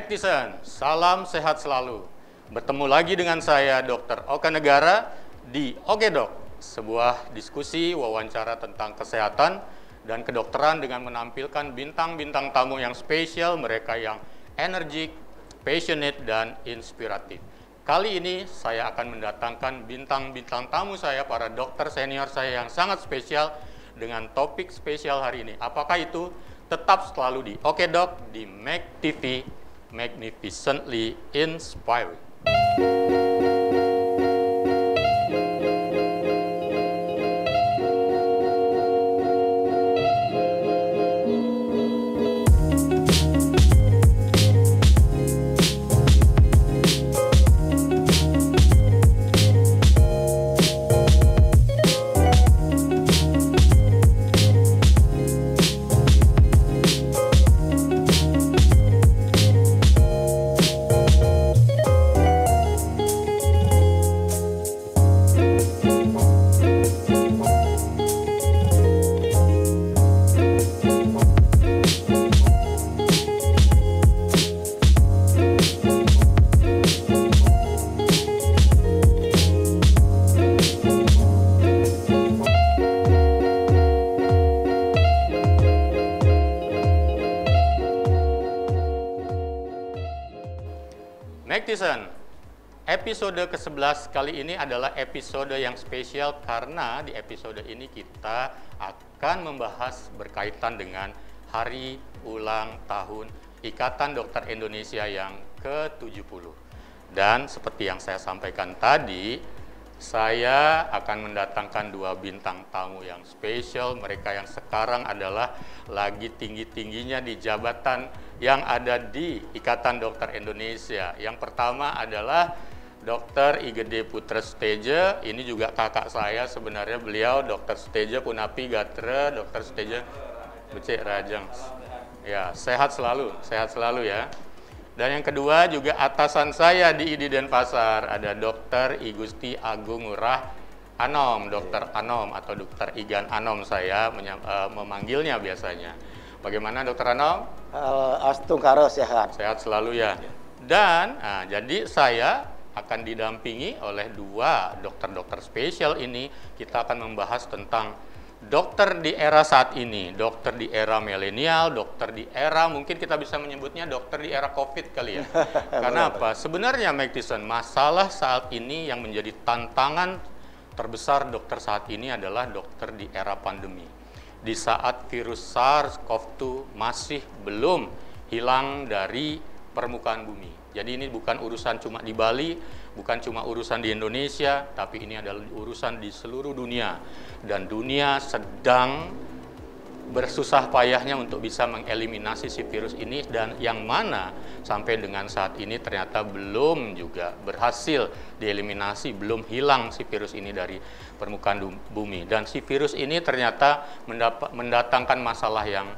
Netizen, salam sehat selalu. Bertemu lagi dengan saya, Dr. Oka Negara, di Oke Dok, sebuah diskusi wawancara tentang kesehatan dan kedokteran dengan menampilkan bintang-bintang tamu yang spesial, mereka yang energik, passionate, dan inspiratif. Kali ini saya akan mendatangkan bintang-bintang tamu saya, para dokter senior saya yang sangat spesial dengan topik spesial hari ini. Apakah itu? Tetap selalu di Oke Dok, di Make TV, Magnificently Inspiring. Netizen, episode ke-11 kali ini adalah episode yang spesial karena di episode ini kita akan membahas berkaitan dengan hari ulang tahun Ikatan Dokter Indonesia yang ke-70. Dan seperti yang saya sampaikan tadi, saya akan mendatangkan dua bintang tamu yang spesial. Mereka yang sekarang adalah lagi tinggi-tingginya di jabatan yang ada di Ikatan Dokter Indonesia. Yang pertama adalah Dr. Igede Putra Suditejo. Ini juga kakak saya sebenarnya, beliau Dr. Suditejo Punapi Gatra, Dr. Suditejo Becik Rajang. Ya, sehat selalu ya. Dan yang kedua juga atasan saya di ID Denpasar, ada Dr. I Gusti Agung Ngurah Anom, Dr. Anom atau Dr. Igan Anom saya memanggilnya biasanya. Bagaimana Dr. Anom? Astungkaro sehat. Sehat selalu ya. Dan jadi saya akan didampingi oleh dua dokter-dokter spesial ini. Kita akan membahas tentang dokter di era saat ini, dokter di era milenial, dokter di era mungkin kita bisa menyebutnya dokter di era COVID kali ya. Karena apa? Sebenarnya netizen, masalah saat ini yang menjadi tantangan terbesar dokter saat ini adalah dokter di era pandemi. Di saat virus SARS-CoV-2 masih belum hilang dari permukaan bumi. Jadi ini bukan urusan cuma di Bali, bukan cuma urusan di Indonesia, tapi ini adalah urusan di seluruh dunia. Dan dunia sedang bersusah payahnya untuk bisa mengeliminasi si virus ini, dan yang mana sampai dengan saat ini ternyata belum juga berhasil dieliminasi, belum hilang si virus ini dari permukaan bumi. Dan si virus ini ternyata mendatangkan masalah yang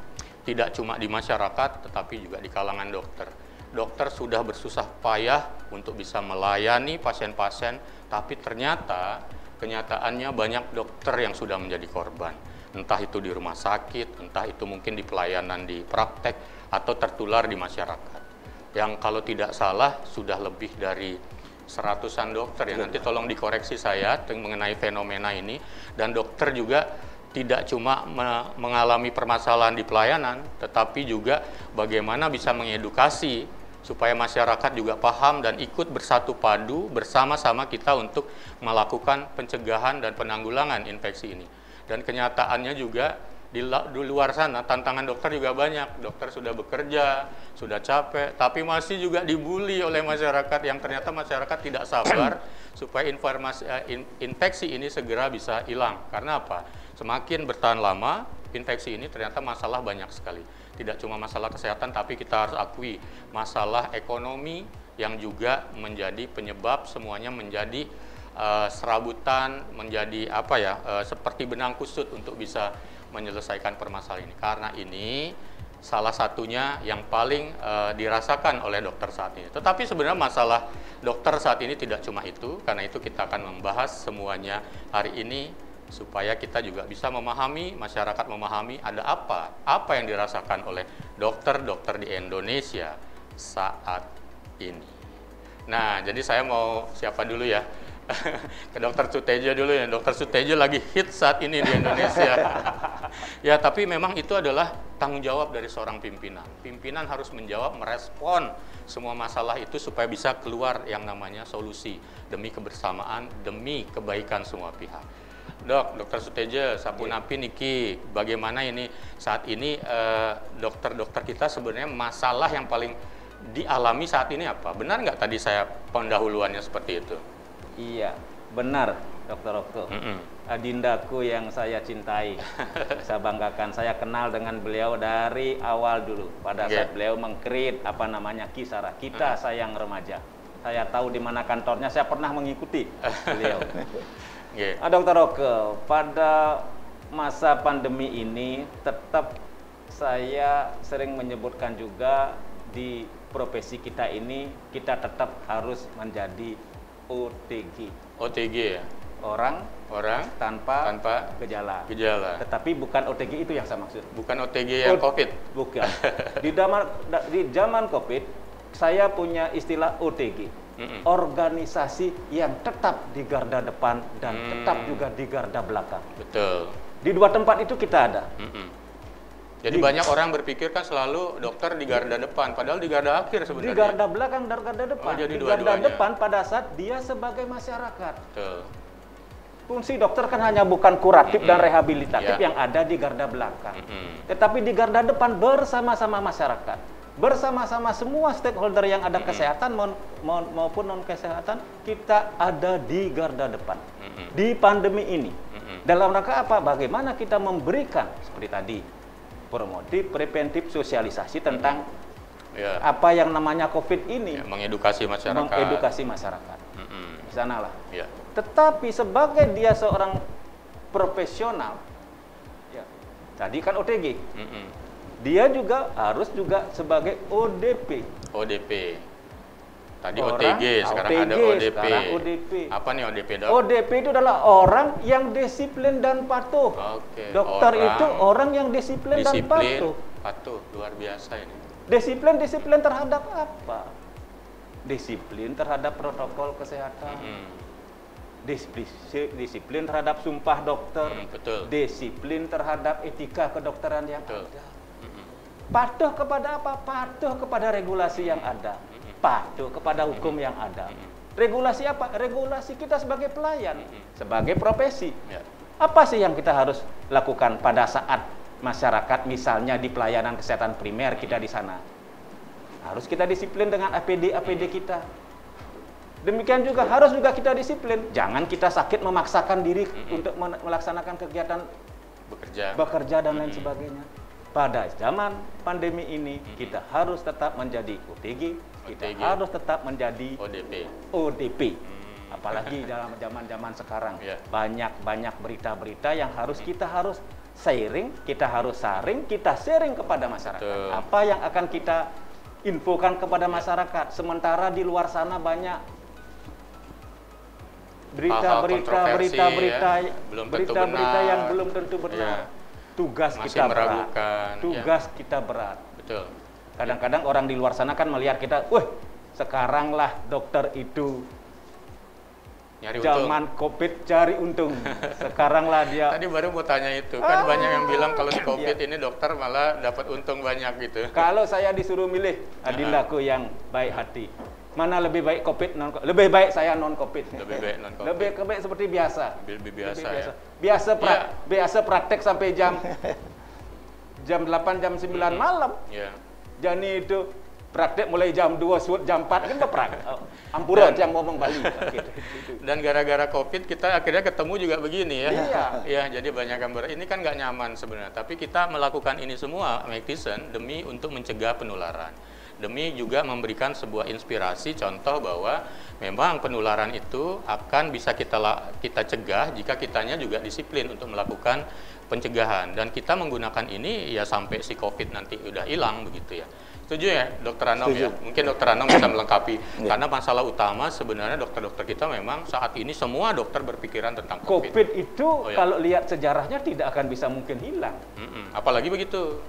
tidak cuma di masyarakat, tetapi juga di kalangan dokter. Dokter sudah bersusah payah untuk bisa melayani pasien-pasien, tapi ternyata kenyataannya banyak dokter yang sudah menjadi korban. Entah itu di rumah sakit, entah itu mungkin di pelayanan di praktek, atau tertular di masyarakat. Yang kalau tidak salah sudah lebih dari seratusan dokter ya. Nanti tolong dikoreksi saya mengenai fenomena ini. Dan dokter juga tidak cuma mengalami permasalahan di pelayanan, tetapi juga bagaimana bisa mengedukasi supaya masyarakat juga paham dan ikut bersatu padu bersama-sama kita untuk melakukan pencegahan dan penanggulangan infeksi ini. Dan kenyataannya juga di luar sana tantangan dokter juga banyak. Dokter sudah bekerja, sudah capek, tapi masih juga dibully oleh masyarakat yang ternyata masyarakat tidak sabar supaya infeksi ini segera bisa hilang. Karena apa? Semakin bertahan lama, infeksi ini ternyata masalah banyak sekali. Tidak cuma masalah kesehatan, tapi kita harus akui masalah ekonomi yang juga menjadi penyebab semuanya menjadi serabutan, menjadi seperti benang kusut untuk bisa menyelesaikan permasalahan ini. Karena ini salah satunya yang paling dirasakan oleh dokter saat ini. Tetapi sebenarnya masalah dokter saat ini tidak cuma itu, karena itu kita akan membahas semuanya hari ini supaya kita juga bisa memahami, masyarakat memahami ada apa yang dirasakan oleh dokter-dokter di Indonesia saat ini. Nah, jadi saya mau siapa dulu ya? Ke Dokter Sutejo dulu ya. Dokter Sutejo lagi hit saat ini di Indonesia. Ya, tapi memang itu adalah tanggung jawab dari seorang pimpinan. Pimpinan harus menjawab, merespon semua masalah itu supaya bisa keluar yang namanya solusi demi kebersamaan, demi kebaikan semua pihak. Dokter Sutejo, Sapunapi niki, bagaimana ini saat ini dokter-dokter kita sebenarnya masalah yang paling dialami saat ini apa? Benar nggak tadi saya pendahuluannya seperti itu? Iya, benar, Dokter Okto. Adindaku yang saya cintai, saya banggakan. Saya kenal dengan beliau dari awal dulu. Pada saat beliau meng-create Kisara Kita Sayang Remaja. Saya tahu di mana kantornya, saya pernah mengikuti beliau. Dokter Okto, pada masa pandemi ini tetap saya sering menyebutkan juga di profesi kita ini, kita tetap harus menjadi OTG. OTG ya? Orang tanpa gejala. Tetapi bukan OTG itu yang saya maksud. Bukan OTG yang COVID? Bukan. Di zaman COVID, saya punya istilah OTG. Organisasi yang tetap di garda depan dan tetap juga di garda belakang. Betul. Di dua tempat itu kita ada. Jadi banyak orang berpikir kan selalu dokter di garda depan, padahal di garda akhir sebenarnya. Di garda belakang dan garda depan. Jadi di garda depan pada saat dia sebagai masyarakat. Betul. Fungsi dokter kan hanya bukan kuratif dan rehabilitatif yang ada di garda belakang. Tetapi di garda depan bersama-sama masyarakat. Bersama-sama semua stakeholder yang ada kesehatan maupun non-kesehatan, kita ada di garda depan. Di pandemi ini. Dalam rangka apa? Bagaimana kita memberikan, seperti tadi, promotif, preventif, sosialisasi tentang apa yang namanya COVID ini. Mengedukasi masyarakat. Mengedukasi masyarakat. Di sanalah. Ya. Tetapi sebagai dia seorang profesional, tadi kan OTG, dia juga harus juga sebagai ODP. ODP. Tadi OTG, sekarang ada ODP. Apa nih ODP, Dok? ODP itu adalah orang yang disiplin dan patuh. Dokter itu orang yang disiplin dan patuh. Patuh, luar biasa ini. Disiplin terhadap apa? Disiplin terhadap protokol kesehatan. Disiplin terhadap sumpah dokter. Betul. Disiplin terhadap etika kedokteran yang ada. Patuh kepada apa? Patuh kepada regulasi yang ada. Patuh kepada hukum yang ada. Regulasi apa? Regulasi kita sebagai pelayan, sebagai profesi. Apa sih yang kita harus lakukan pada saat masyarakat, misalnya di pelayanan kesehatan primer kita di sana? Harus kita disiplin dengan APD kita. Demikian juga harus juga kita disiplin. Jangan kita sakit memaksakan diri untuk melaksanakan kegiatan bekerja dan lain sebagainya. Pada zaman pandemi ini kita harus tetap menjadi OTG, kita harus tetap menjadi ODP. Apalagi dalam zaman sekarang banyak berita-berita yang kita harus sharing, kita harus saring, kita sharing kepada masyarakat. Apa yang akan kita infokan kepada masyarakat? Sementara di luar sana banyak berita-berita yang belum tentu benar. Tugas kita berat. Betul. Kadang-kadang orang di luar sana kan melihat kita, sekaranglah dokter itu nyari zaman untung. COVID cari untung. Sekaranglah dia. Tadi baru mau tanya itu, kan banyak yang bilang kalau di COVID ini dokter malah dapat untung banyak gitu. Kalau saya disuruh milih, adindaku yang baik hati, mana lebih baik COVID lebih baik saya non COVID. Lebih baik non COVID. Lebih baik seperti biasa. Lebih biasa. Ya. Biasa praktek sampai jam 8 jam 9 malam. Jadi itu praktek mulai jam 2 suut jam 4 kan praktek. Ampura yang ngomong Bali. Dan gara-gara COVID kita akhirnya ketemu juga begini ya. Iya, jadi banyak gambar. Ini kan nggak nyaman sebenarnya, tapi kita melakukan ini semua netizen demi untuk mencegah penularan. Demi juga memberikan sebuah inspirasi contoh bahwa memang penularan itu akan bisa kita cegah jika kitanya juga disiplin untuk melakukan pencegahan, dan kita menggunakan ini ya sampai si COVID nanti udah hilang begitu ya. Setuju ya Dokter Anom? Ya? Mungkin Dokter Anom bisa melengkapi karena masalah utama sebenarnya dokter-dokter kita memang saat ini semua dokter berpikiran tentang COVID. COVID itu kalau lihat sejarahnya tidak akan bisa mungkin hilang. Apalagi begitu.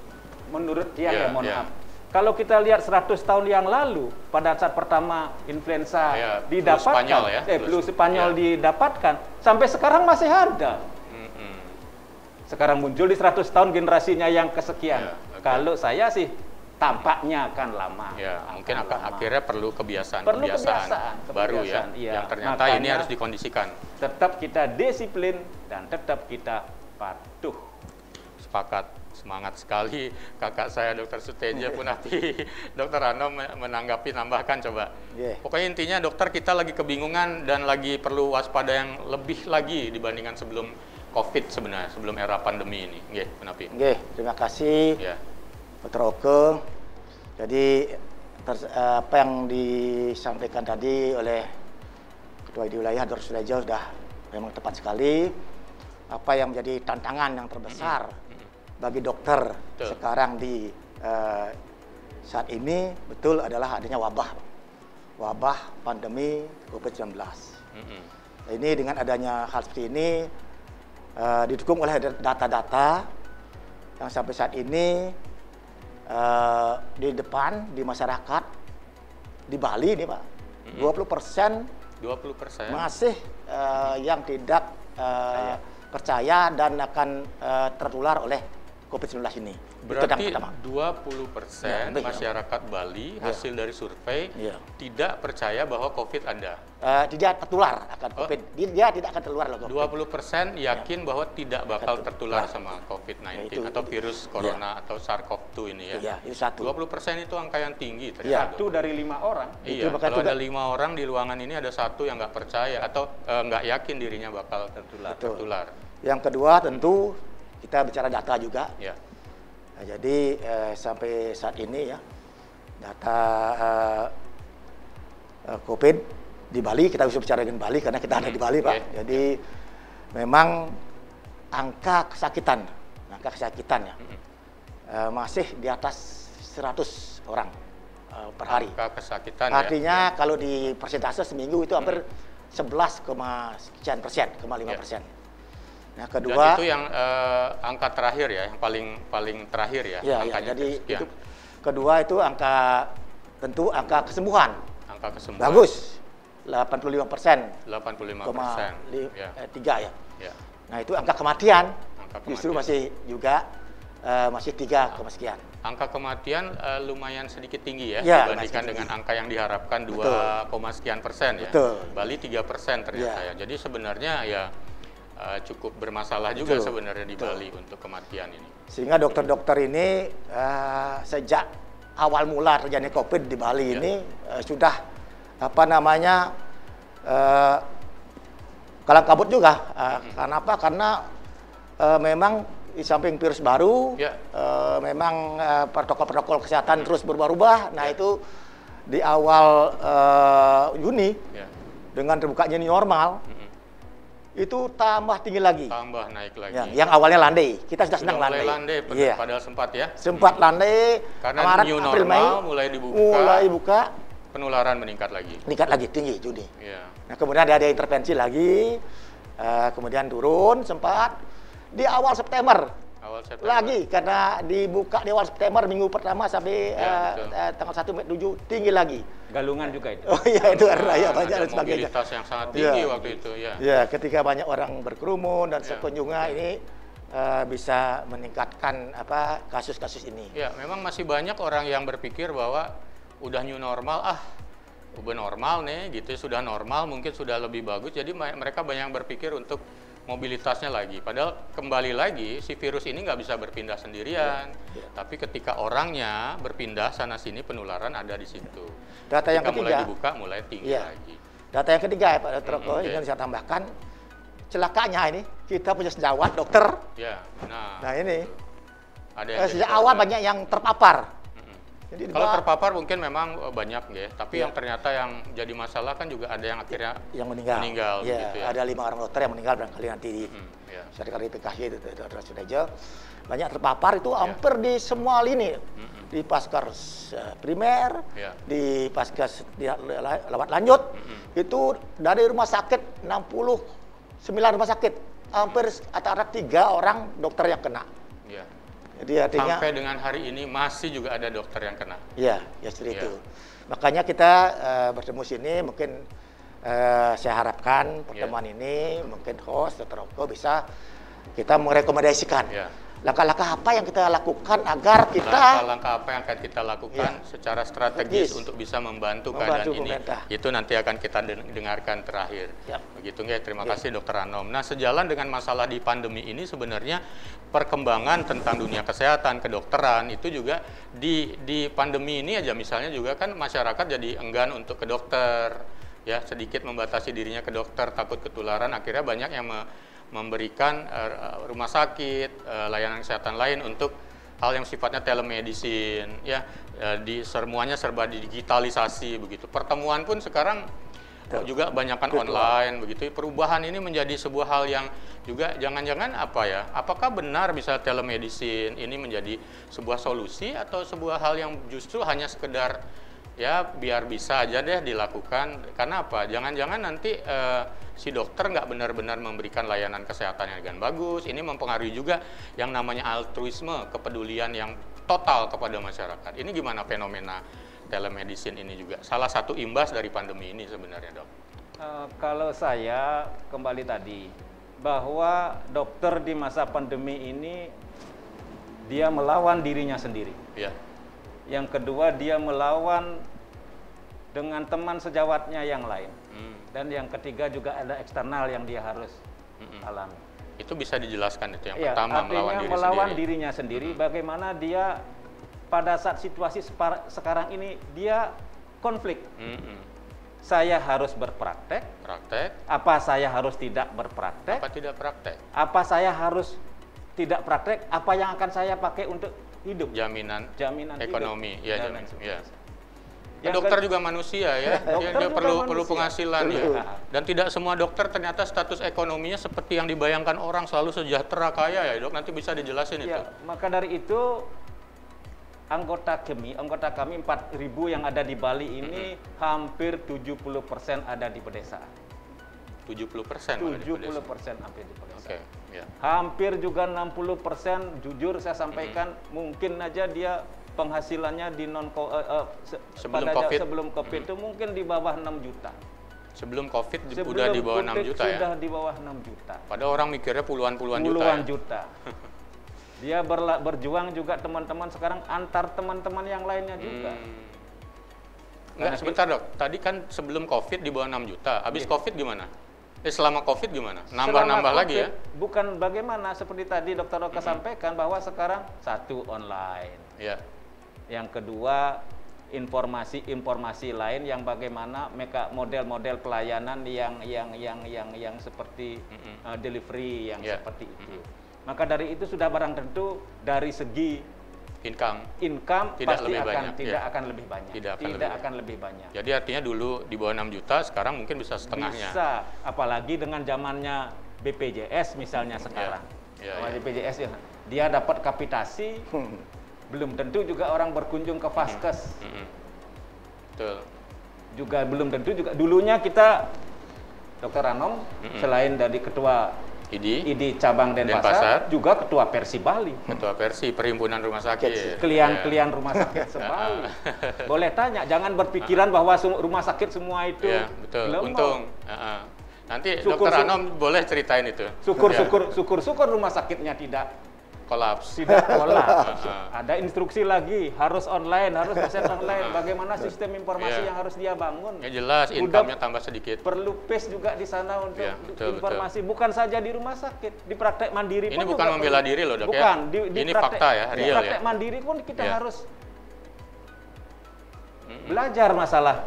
Menurut mohon maaf. Kalau kita lihat 100 tahun yang lalu, pada saat pertama influenza Ya, flu didapatkan, Spanyol ya, flu Spanyol ya. didapatkan, sampai sekarang masih ada. Sekarang muncul di 100 tahun generasinya yang kesekian. Ya, oke. Kalau saya sih tampaknya akan lama. Ya, mungkin Akan lama. akhirnya perlu kebiasaan kebiasaan baru ya, iya. yang ternyata ini Makanya harus dikondisikan. Tetap kita disiplin dan tetap kita patuh. Sepakat, semangat sekali kakak saya Dr. Suteja Punati. Dr. Ano menanggapi, nambahkan coba. Yeah. Pokoknya intinya dokter, kita lagi kebingungan dan lagi perlu waspada yang lebih lagi dibandingkan sebelum COVID sebenarnya, sebelum era pandemi ini. Nggih, Punapi. Nggih, terima kasih Ya. Dr. Oke. Jadi apa yang disampaikan tadi oleh Ketua di Wilayah Dr. Suteja sudah memang tepat sekali. Apa yang menjadi tantangan yang terbesar bagi dokter Betul. sekarang di saat ini betul adalah adanya wabah pandemi COVID-19. Ini dengan adanya hal seperti ini didukung oleh data-data yang sampai saat ini di depan di masyarakat di Bali ini Pak, 20% 20%. masih yang tidak percaya dan akan tertular oleh COVID-19 ini. Berarti itu yang pertama. 20% Ya, lebih, masyarakat Bali hasil dari survei Ya. tidak percaya bahwa COVID ada. Dia tertular akan COVID. Dia tidak akan tertular loh COVID. 20% yakin bahwa tidak bakal tertular sama Ya, COVID-19 itu- atau virus corona atau SARS-CoV-2 ini ya. Iya, itu satu. 20% itu angka yang tinggi Ya. ternyata. Satu dari 5 orang. Iya, Itu makanya kalau juga- ada 5 orang di ruangan ini ada satu yang nggak percaya atau nggak yakin dirinya bakal Betul. tertular. Yang kedua tentu kita bicara data juga. Ya. Nah, jadi sampai saat ini ya data COVID di Bali, kita bisa bicara dengan Bali karena kita ada di Bali Pak. Oke. Jadi memang angka kesakitan ya masih di atas 100 orang per hari. Angka kesakitan Artinya ya. kalau di persentase seminggu itu hampir 11,5%. Nah, Dan kedua itu yang angka terakhir ya, yang paling terakhir ya. ya, angkanya jadi sekian. itu kedua itu tentu angka kesembuhan. Angka kesembuhan. Bagus. 85%. 85%. Ya. 3 ya. Ya. Nah, itu angka kematian Angka justru kematian. masih juga masih 3, sekian. Angka kematian lumayan sedikit tinggi ya, Ya, dibandingkan masih dengan tinggi. angka yang diharapkan Betul. 2, sekian persen ya. Betul. Bali 3% ternyata Ya. ya. Jadi sebenarnya ya cukup bermasalah juga Betul. sebenarnya di Betul. Bali untuk kematian ini. Sehingga dokter-dokter ini sejak awal mula terjadi COVID di Bali Ya. ini sudah kalang kabut juga. Karena apa? Karena memang di samping virus baru, Ya. memang protokol-protokol kesehatan terus berubah-ubah. Nah, itu di awal Juni Ya. dengan terbukanya new normal itu tambah tinggi lagi. Tambah naik lagi. Yang awalnya landai, kita sudah senang mulai landai. landai, Iya. padahal sempat ya. Sempat landai, Karena Maret, new April, Mei, normal mulai dibuka. mulai buka, Penularan meningkat lagi. meningkat lagi tinggi Juni. Iya. Nah, kemudian ada intervensi lagi, kemudian turun sempat di awal September. Awal September. Lagi karena dibuka di awal September minggu pertama sampai Ya, betul. tanggal 1/7 tinggi lagi. Galungan juga itu. Oh iya, itu hari raya Nah, banyak ada dan sebagainya. mobilitas yang sangat tinggi Ya. waktu itu ya. Ya, ketika banyak orang berkerumun dan Ya. sekunjungnya ini bisa meningkatkan kasus-kasus ini. Ya, memang masih banyak orang yang berpikir bahwa udah new normal, udah normal nih, gitu sudah normal, mungkin sudah lebih bagus. Jadi mereka banyak yang berpikir untuk mobilitasnya lagi. Padahal kembali lagi si virus ini nggak bisa berpindah sendirian. Ya. Tapi ketika orangnya berpindah sana sini, penularan ada di situ. Data yang Ketika mulai ketiga, dibuka, mulai tinggi ya. lagi. Data yang ketiga ya Pak Dr. Oke, oke. yang saya tambahkan, celakanya ini kita punya sejawat dokter. Ya, Nah ini ada yang sejak jadi awal korban. banyak yang terpapar. Jadi Kalau Pak, terpapar mungkin memang banyak ya, tapi Ya. yang ternyata yang jadi masalah kan juga ada yang akhirnya yang meninggal. ya. Ya, Gitu ya. ada 5 orang dokter yang meninggal barangkali nanti di Ya. Syarikat PKH itu sudah aja. Banyak terpapar itu hampir di semua lini. Di Paskes primer, Ya. di Paskes lewat lanjut, itu dari rumah sakit 69 rumah sakit, hampir antara 3 orang dokter yang kena. Ya. Jadi artinya sampai dengan hari ini masih juga ada dokter yang kena. Iya, ya seperti Iya. itu. Makanya kita bertemu sini mungkin saya harapkan pertemuan ini mungkin host Dr. Oko bisa kita merekomendasikan Ya. langkah-langkah apa yang kita lakukan agar kita Langkah-langkah apa yang akan kita lakukan secara strategis untuk bisa membantu keadaan ini, pemerintah. itu nanti akan kita dengarkan terakhir. Yap. Begitu nggak? Terima kasih Dokter Anom. Nah, sejalan dengan masalah di pandemi ini sebenarnya perkembangan tentang dunia kesehatan, kedokteran itu juga di pandemi ini aja misalnya juga kan masyarakat jadi enggan untuk ke dokter, ya sedikit membatasi dirinya ke dokter takut ketularan, akhirnya banyak yang memberikan rumah sakit, layanan kesehatan lain untuk hal yang sifatnya telemedicine, ya semuanya serba digitalisasi begitu. Pertemuan pun sekarang juga banyakkan online begitu. Perubahan ini menjadi sebuah hal yang juga jangan-jangan apakah benar bisa telemedicine ini menjadi sebuah solusi atau sebuah hal yang justru hanya sekedar ya biar bisa aja deh dilakukan, karena apa? Jangan-jangan nanti si dokter nggak benar-benar memberikan layanan kesehatan yang dengan bagus. Ini mempengaruhi juga yang namanya altruisme, kepedulian yang total kepada masyarakat. Ini gimana fenomena telemedicine ini juga? Salah satu imbas dari pandemi ini sebenarnya, Dok. Kalau saya kembali tadi bahwa dokter di masa pandemi ini dia melawan dirinya sendiri. Ya. Yang kedua, dia melawan dengan teman sejawatnya yang lain. Dan yang ketiga juga ada eksternal yang dia harus alami. Itu bisa dijelaskan itu yang Ya, pertama, melawan dirinya sendiri. Bagaimana dia pada saat situasi sekarang ini dia konflik. Saya harus berpraktek. Apa saya harus tidak berpraktek? Apa tidak praktek? Apa saya harus tidak praktek? Apa yang akan saya pakai untuk hidup? Jaminan ekonomi, hidup. ya, Dan ya. Yang Dokter juga manusia ya, dia perlu penghasilan ya. Nah. Dan tidak semua dokter ternyata status ekonominya seperti yang dibayangkan orang selalu sejahtera kaya ya, Dok. Nanti bisa dijelasin itu. Maka dari itu anggota kami 4.000 yang ada di Bali ini hampir 70% ada di pedesaan. 70% 70% hampir di pedesaan. Oke, ya. Hampir juga 60% jujur saya sampaikan mungkin aja dia penghasilannya di sebelum COVID itu mungkin di bawah 6 juta. Sebelum COVID udah di bawah 6 juta ya? Sudah di bawah 6 juta. Padahal orang mikirnya puluhan juta. Dia berjuang juga teman-teman sekarang antar teman-teman yang lainnya juga. Enggak, sebentar Dok. Tadi kan sebelum COVID di bawah 6 juta. Habis COVID gimana? Selama COVID gimana? Nambah-nambah lagi ya? Bukan bagaimana seperti tadi Dr. Oka sampaikan bahwa sekarang satu online. Ya. Yang kedua informasi lain yang bagaimana model-model pelayanan yang seperti delivery yang seperti itu. Maka dari itu sudah barang tentu dari segi income tidak pasti akan lebih banyak. Jadi artinya dulu di bawah 6 juta, sekarang mungkin bisa setengahnya. Bisa, apalagi dengan zamannya BPJS misalnya sekarang. BPJS dia dapat kapitasi. Belum tentu juga orang berkunjung ke Vaskes. Betul. Juga belum tentu juga. Dulunya kita, Dr. Anom, selain dari ketua ID cabang Denpasar, juga ketua Persi Bali. Ketua Persi, Perhimpunan Rumah Sakit. Klien rumah sakit sebali. Boleh tanya, jangan berpikiran bahwa rumah sakit semua itu. Ya, betul. Untung. Nanti Dr. Anom boleh ceritain itu. Syukur rumah sakitnya tidak kolaps. Ada instruksi lagi, harus online, harus pasien online. Bagaimana sistem informasi yang harus dia bangun? Ya jelas, income-nya tambah sedikit. Perlu pace juga di sana untuk informasi. Betul. Bukan saja di rumah sakit, di praktek mandiri pun. Ini bukan membela diri loh Dok. Bukan, ya. Ini praktek, fakta ya, real ya. Di praktek mandiri pun kita harus belajar masalah.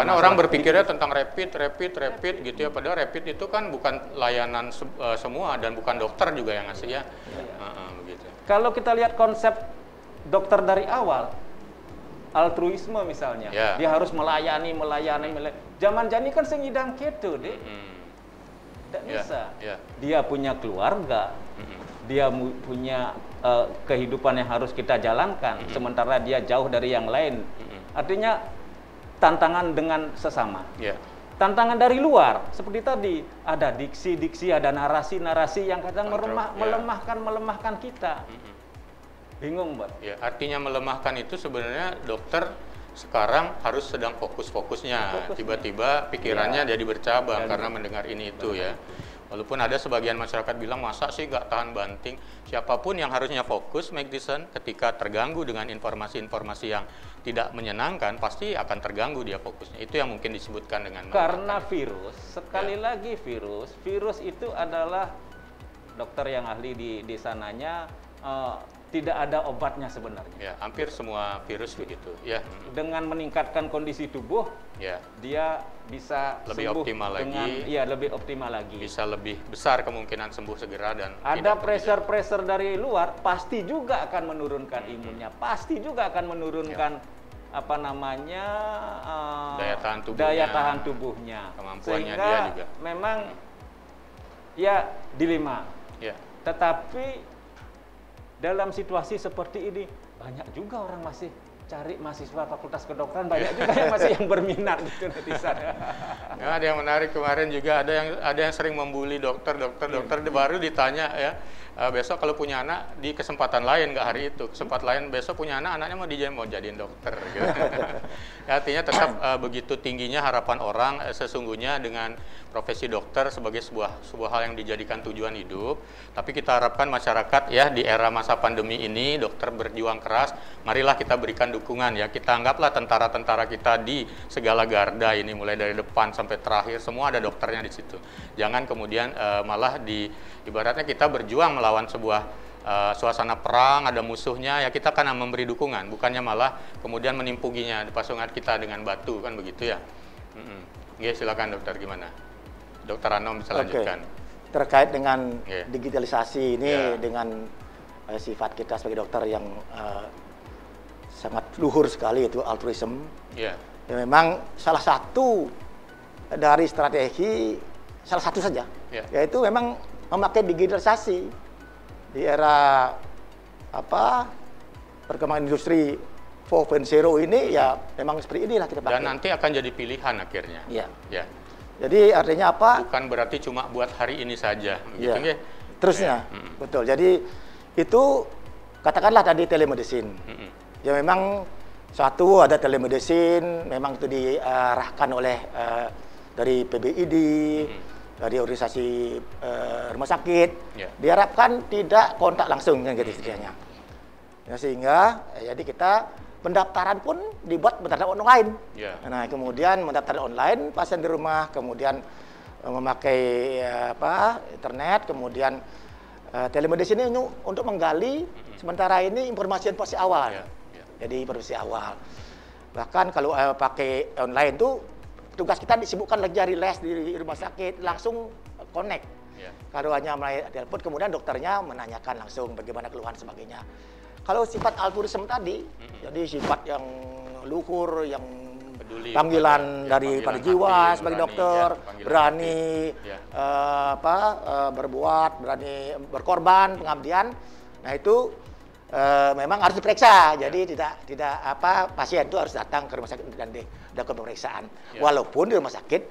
Karena orang berpikirnya tentang rapid gitu ya. Padahal rapid itu kan bukan layanan semua dan bukan dokter juga yang ngasih ya. Begitu. Kalau kita lihat konsep dokter dari awal, altruisme misalnya, dia harus melayani. Zaman jani kan sengidang gitu deh. Tidak bisa. Dia punya keluarga, dia punya kehidupan yang harus kita jalankan, sementara dia jauh dari yang lain. Artinya tantangan dengan sesama. Tantangan dari luar, seperti tadi, ada diksi-diksi, ada narasi-narasi yang kadang melemahkan kita. Bingung, Mbak. Ya, artinya melemahkan itu sebenarnya dokter sekarang harus sedang fokus-fokusnya. Tiba-tiba pikirannya jadi bercabang karena mendengar ini itu ya. Walaupun ada sebagian masyarakat bilang, masa sih nggak tahan banting. Siapapun yang harusnya fokus, make decision, ketika terganggu dengan informasi-informasi yang tidak menyenangkan, pasti akan terganggu dia fokusnya. Itu yang mungkin disebutkan dengan Karena virus, sekali lagi virus itu adalah dokter yang ahli di sananya, tidak ada obatnya sebenarnya. Ya, hampir semua virus begitu. Ya. Dengan meningkatkan kondisi tubuh, ya, dia bisa lebih sembuh optimal dengan, lagi. iya, lebih optimal lagi. Bisa lebih besar kemungkinan sembuh segera dan ada pressure dari luar, pasti juga akan menurunkan imunnya, pasti juga akan menurunkan apa namanya daya tahan tubuhnya, kemampuannya sehingga dia juga. Memang ya dilema. Ya. Tetapi dalam situasi seperti ini banyak juga orang masih cari mahasiswa fakultas kedokteran, banyak juga yang masih yang berminat gitu netizen. Nah, ada yang menarik kemarin juga ada yang sering membuli dokter baru ditanya ya, besok kalau punya anak di kesempatan lain, nggak hari itu, kesempatan lain besok punya anak, anaknya mau jadiin dokter gitu. Ya, artinya tetap begitu tingginya harapan orang sesungguhnya dengan profesi dokter sebagai sebuah hal yang dijadikan tujuan hidup. Tapi kita harapkan masyarakat ya di era masa pandemi ini dokter berjuang keras, marilah kita berikan dukungan ya. Kita anggaplah tentara-tentara kita di segala garda ini, mulai dari depan sampai terakhir semua ada dokternya di situ. Jangan kemudian malah ibaratnya kita berjuang melawan sebuah suasana perang, ada musuhnya ya, kita kan memberi dukungan, bukannya malah kemudian menimpuginya, dipasungkan kita dengan batu, kan begitu ya. Oke, silakan dokter, gimana? Dokter Anom bisa lanjutkan. Terkait dengan digitalisasi ini dengan sifat kita sebagai dokter yang sangat luhur sekali, itu altruism. Ya, memang salah satu dari strategi, salah satu saja, yaitu memang memakai digitalisasi di era perkembangan industri 4.0 ini, ya memang seperti inilah kita pakai. Dan nanti akan jadi pilihan akhirnya. Ya. Jadi artinya apa? Bukan berarti cuma buat hari ini saja, gitu ya. Terusnya, betul. Jadi itu katakanlah tadi telemedicine. Ya memang satu ada telemedicine, memang itu diarahkan oleh dari PBID, dari organisasi rumah sakit, diharapkan tidak kontak langsung kan gitu istilahnya. Ya, sehingga jadi kita pendaftaran pun dibuat pendaftaran online. Nah, kemudian pendaftaran online, pasien di rumah, kemudian memakai internet, kemudian telemedicine ini untuk menggali sementara ini informasi awal. Jadi informasi awal. Bahkan kalau pakai online tuh tugas kita disibukkan lagi cari les di rumah sakit, langsung connect. Kalau hanya melalui telepon, kemudian dokternya menanyakan langsung bagaimana keluhan sebagainya. Kalau sifat altruism tadi, jadi sifat yang luhur, yang peduli, panggilan pada jiwa sebagai dokter, berani berbuat, berani berkorban, pengabdian. Nah itu memang harus diperiksa. Jadi tidak pasien itu harus datang ke rumah sakit dan dilakukan pemeriksaan. Walaupun di rumah sakit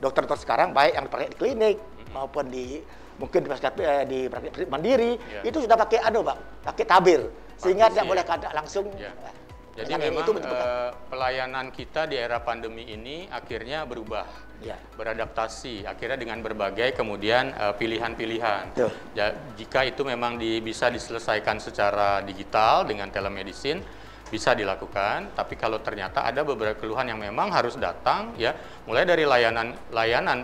dokter sekarang baik yang dipakai di klinik maupun mungkin di praktik mandiri itu sudah pakai pakai tabir sehingga tidak boleh langsung. Jadi memang pelayanan kita di era pandemi ini akhirnya berubah, beradaptasi akhirnya dengan berbagai kemudian pilihan-pilihan. Jika itu memang bisa diselesaikan secara digital dengan telemedicine, bisa dilakukan. Tapi kalau ternyata ada beberapa keluhan yang memang harus datang, ya mulai dari layanan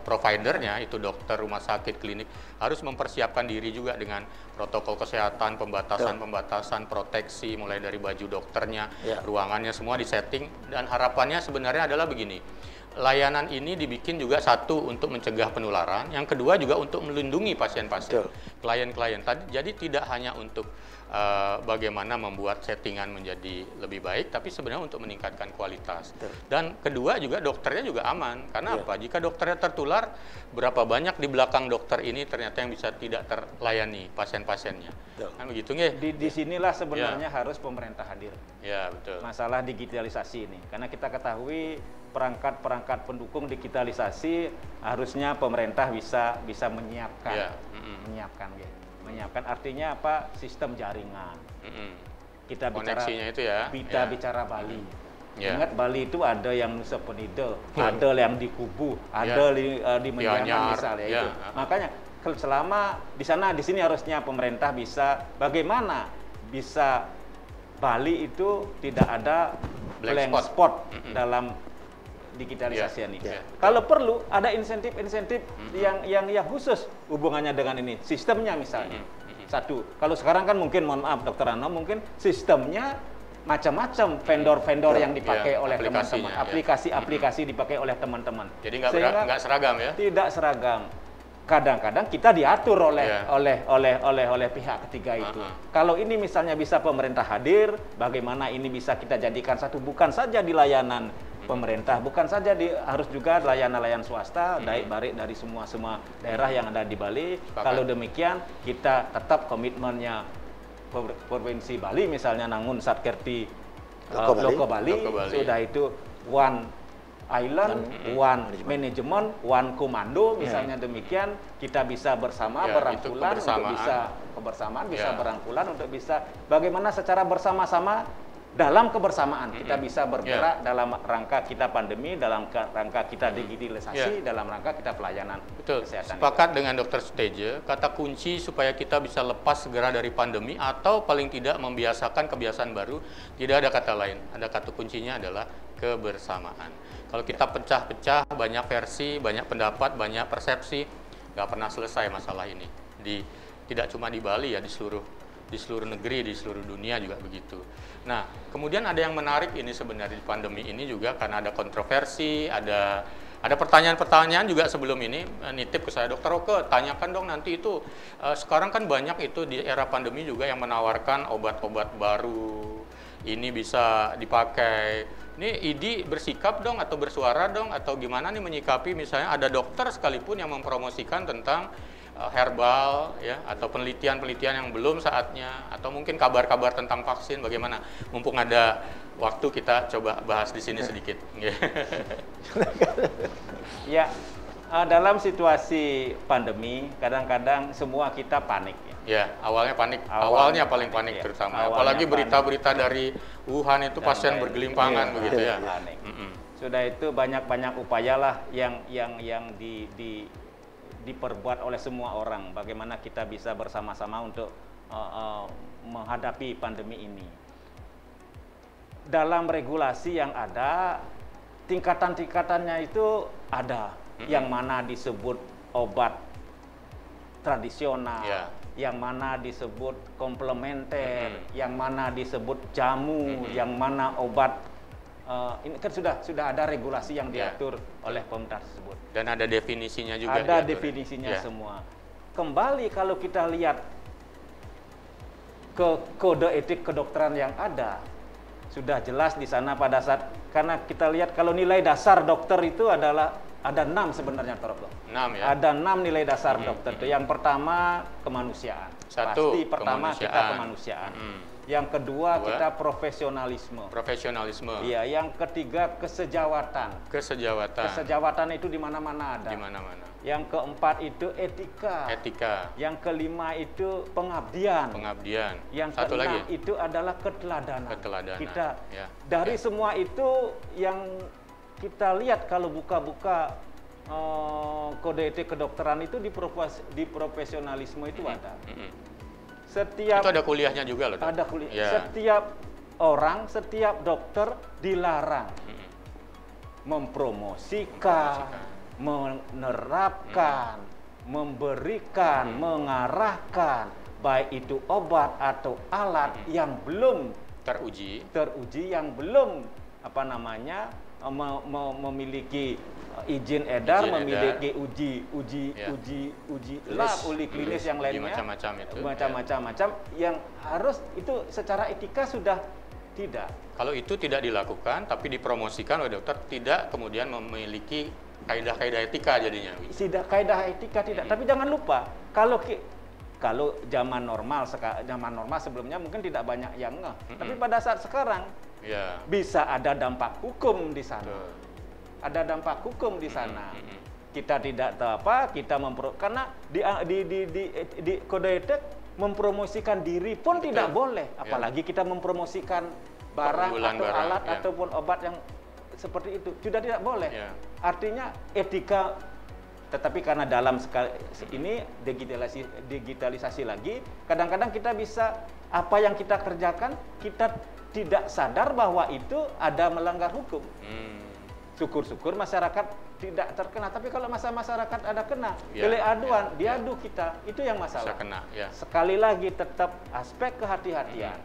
providernya itu dokter, rumah sakit, klinik harus mempersiapkan diri juga dengan protokol kesehatan, pembatasan, proteksi, mulai dari baju dokternya, ruangannya semua disetting. Dan harapannya sebenarnya adalah begini, layanan ini dibikin juga satu untuk mencegah penularan, yang kedua juga untuk melindungi pasien-pasien, klien-klien. Jadi tidak hanya untuk bagaimana membuat settingan menjadi lebih baik, tapi sebenarnya untuk meningkatkan kualitas. Dan kedua juga dokternya juga aman. Karena apa? Jika dokternya tertular, berapa banyak di belakang dokter ini ternyata yang bisa tidak terlayani pasien-pasiennya. Kan begitu nggih? Di sinilah sebenarnya harus pemerintah hadir. Ya, betul. Masalah digitalisasi ini. Karena kita ketahui perangkat-perangkat pendukung digitalisasi harusnya pemerintah bisa menyiapkan. Menyiapkan gitu. Menyiapkan artinya apa? Sistem jaringan. Kita bicara koneksinya itu ya. bicara Bali. Ya. Ingat Bali itu ada yang Nusa Penida, ada yang di Kubu, ada di Menjangan Gianyar, misalnya ya. itu. Makanya selama di sini harusnya pemerintah bisa bagaimana bisa Bali itu tidak ada blank spot dalam digitalisasi ini. Kalau perlu ada insentif-insentif yang khusus hubungannya dengan ini, sistemnya misalnya. Satu, kalau sekarang kan mungkin mohon maaf Dokter Ano, mungkin sistemnya macam-macam vendor-vendor yang dipakai oleh teman-teman, aplikasi-aplikasi dipakai oleh teman-teman. Jadi nggak seragam ya? Tidak seragam. Kadang-kadang kita diatur oleh pihak ketiga itu. Kalau ini misalnya bisa pemerintah hadir, bagaimana ini bisa kita jadikan satu, bukan saja di layanan pemerintah, bukan saja harus juga layanan swasta, baik dari semua daerah yang ada di Bali. Kalau demikian, kita tetap komitmennya Provinsi Bali misalnya Nangun Satkerti Loko Bali, sudah itu one island, one management, one komando misalnya demikian, kita bisa bersama berangkulan untuk bisa kebersamaan, bisa berangkulan untuk bisa bagaimana secara bersama-sama dalam kebersamaan kita bisa bergerak dalam rangka kita pandemi, dalam rangka kita digitalisasi, dalam rangka kita pelayanan kesehatan. Sepakat dengan Dokter Suteja, kata kunci supaya kita bisa lepas segera dari pandemi atau paling tidak membiasakan kebiasaan baru, tidak ada kata lain. Ada kata kuncinya adalah kebersamaan. Kalau kita pecah-pecah, banyak versi, banyak pendapat, banyak persepsi, nggak pernah selesai masalah ini. Tidak cuma di Bali ya, di seluruh negeri, di seluruh dunia juga begitu. Nah, kemudian ada yang menarik ini sebenarnya di pandemi ini juga karena ada kontroversi, ada pertanyaan-pertanyaan juga sebelum ini nitip ke saya, Dokter Oke, tanyakan dong nanti itu sekarang kan banyak itu di era pandemi juga yang menawarkan obat-obat baru, ini bisa dipakai. Ini ID bersikap dong atau bersuara dong atau gimana nih menyikapi misalnya ada dokter sekalipun yang mempromosikan tentang herbal ya atau penelitian-penelitian yang belum saatnya atau mungkin kabar-kabar tentang vaksin, bagaimana mumpung ada waktu kita coba bahas di sini sedikit. Ya, dalam situasi pandemi kadang-kadang semua kita panik ya. Ya, awalnya panik, awalnya paling panik terutama. Apalagi berita-berita dari Wuhan itu pasien bergelimpangan begitu ya. Panik. Sudah itu banyak-banyak upayalah yang diperbuat oleh semua orang, bagaimana kita bisa bersama-sama untuk menghadapi pandemi ini. Dalam regulasi yang ada, tingkatan-tingkatannya itu ada, yang mana disebut obat tradisional, yang mana disebut komplementer, yang mana disebut jamu, yang mana obat. Ini kan sudah ada regulasi yang diatur oleh pemerintah tersebut. Dan ada definisinya juga. Ada definisinya semua. Kembali kalau kita lihat ke kode etik kedokteran yang ada, sudah jelas di sana pada saat, karena kita lihat kalau nilai dasar dokter itu adalah ada 6 sebenarnya, Dr. 6 ya. Ada 6 nilai dasar dokter itu. Yang pertama kemanusiaan. Pasti pertama kita kemanusiaan. Yang kedua kita profesionalisme. Iya, yang ketiga kesejawatan. Kesejawatan itu di mana-mana ada. Di mana-mana. Yang keempat itu etika. Yang kelima itu pengabdian. Yang keenam itu adalah keteladanan. Kita dari semua itu yang kita lihat kalau buka-buka kode etik kedokteran itu di profesionalisme itu ada. Itu ada kuliahnya juga loh. Ada kuliah. Setiap orang, setiap dokter dilarang mempromosikan, menerapkan, memberikan, mengarahkan baik itu obat atau alat yang belum teruji, yang belum memiliki izin edar, memiliki uji lab, uji klinis yang lainnya, macam-macam yang harus itu secara etika sudah tidak. Kalau itu tidak dilakukan, tapi dipromosikan oleh dokter, tidak kemudian memiliki kaidah-kaidah etika jadinya. Tidak kaidah etika tidak. Tapi jangan lupa kalau zaman normal sebelumnya mungkin tidak banyak yang ngeh. Tapi pada saat sekarang bisa ada dampak hukum di sana. Ada dampak hukum di sana. Kita tidak tahu karena di kode etik mempromosikan diri pun tidak boleh, apalagi kita mempromosikan barang atau alat ataupun obat yang seperti itu, sudah tidak boleh. Artinya etika, tetapi karena dalam ini digitalisasi lagi, kadang-kadang kita bisa apa yang kita kerjakan kita tidak sadar bahwa itu ada melanggar hukum. Syukur-syukur masyarakat tidak terkena, tapi kalau masyarakat ada kena, pilih aduan, diadu kita, itu yang masalah. Kena, Sekali lagi tetap aspek kehati-hatian,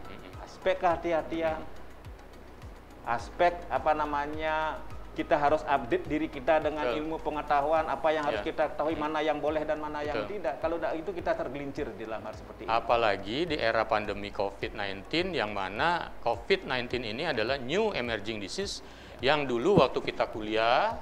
aspek apa namanya, kita harus update diri kita dengan ilmu pengetahuan apa yang harus kita ketahui, mana yang boleh dan mana yang tidak. Kalau itu kita tergelincir di dalam hal seperti ini. Apalagi di era pandemi COVID-19 yang mana COVID-19 ini adalah new emerging disease yang dulu waktu kita kuliah,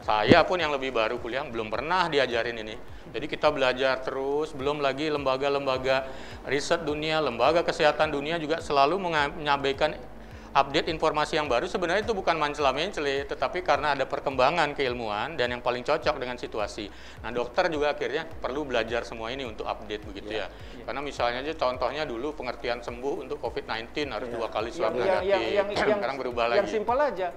saya pun yang lebih baru kuliah belum pernah diajarin ini. Jadi kita belajar terus, belum lagi lembaga-lembaga riset dunia, lembaga kesehatan dunia juga selalu menyampaikan update informasi yang baru. Sebenarnya itu bukan mencela-mencela, tetapi karena ada perkembangan keilmuan dan yang paling cocok dengan situasi. Nah, dokter juga akhirnya perlu belajar semua ini untuk update begitu ya. Karena misalnya aja contohnya dulu pengertian sembuh untuk COVID-19 harus 2 kali swab negatif. Sekarang berubah lagi. Yang simpel aja.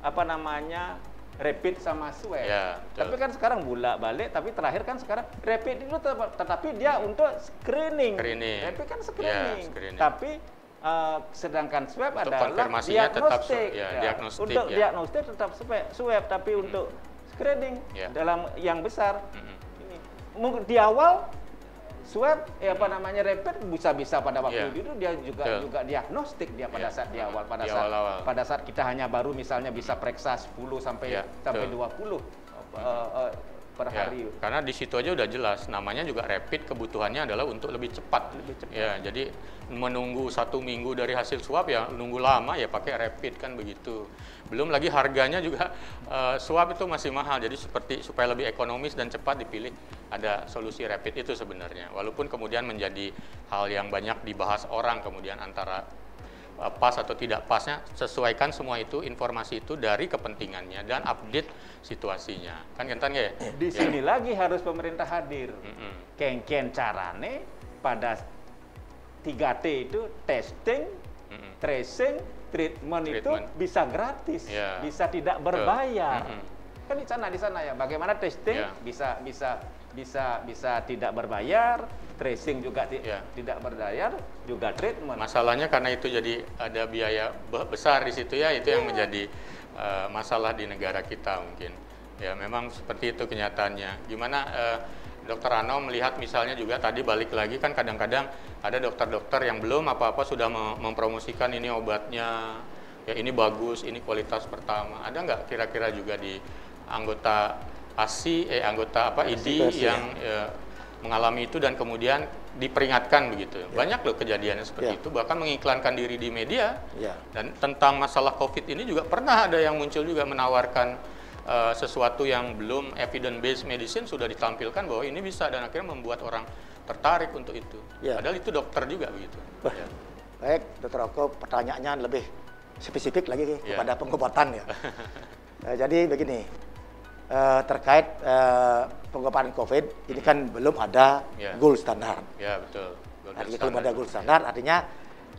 Apa namanya? Rapid sama swab. Tapi kan sekarang balik, tapi terakhir kan sekarang rapid itu tetapi dia untuk screening. Rapid kan screening. Tapi sedangkan swab untuk adalah diagnostik. Untuk diagnostik tetap swab, tapi untuk screening dalam yang besar. Ini mungkin di awal swab apa namanya rapid bisa pada waktu itu dia juga diagnostik dia pada saat di awal, pada saat kita hanya baru misalnya bisa periksa 10 sampai 20 per hari. Karena di situ aja udah jelas, namanya juga rapid, kebutuhannya adalah untuk lebih cepat. Ya, jadi menunggu 1 minggu dari hasil swab ya nunggu lama ya pakai rapid kan begitu. Belum lagi harganya juga swab itu masih mahal, jadi seperti supaya lebih ekonomis dan cepat dipilih ada solusi rapid itu sebenarnya. Walaupun kemudian menjadi hal yang banyak dibahas orang kemudian antara pas atau tidak pasnya, sesuaikan semua itu informasi itu dari kepentingannya dan update situasinya kan kentan ya. Di sini lagi harus pemerintah hadir. Kengken carane pada 3T itu testing, tracing, treatment itu bisa gratis, bisa tidak berbayar. Kan di sana ya. Bagaimana testing bisa tidak berbayar, tracing juga tidak berbayar, juga treatment. Masalahnya karena itu jadi ada biaya besar di situ ya, itu yang menjadi masalah di negara kita mungkin. Ya memang seperti itu kenyataannya. Gimana Dokter Ano melihat misalnya juga tadi balik lagi kan kadang-kadang ada dokter-dokter yang belum apa-apa sudah mempromosikan ini obatnya, ya ini bagus, ini kualitas pertama. Ada nggak kira-kira juga di anggota anggota ID yang mengalami itu dan kemudian diperingatkan begitu. Banyak loh kejadiannya seperti itu, bahkan mengiklankan diri di media. Dan tentang masalah COVID ini juga pernah ada yang muncul juga menawarkan sesuatu yang belum evidence based medicine sudah ditampilkan bahwa ini bisa dan akhirnya membuat orang tertarik untuk itu. Padahal itu dokter juga begitu. Baik, Dokter Oko, pertanyaannya lebih spesifik lagi kepada pengobatan ya. Jadi begini, terkait pengobatan COVID ini kan belum ada gold standar. Ya betul. Artinya belum ada gold standar, artinya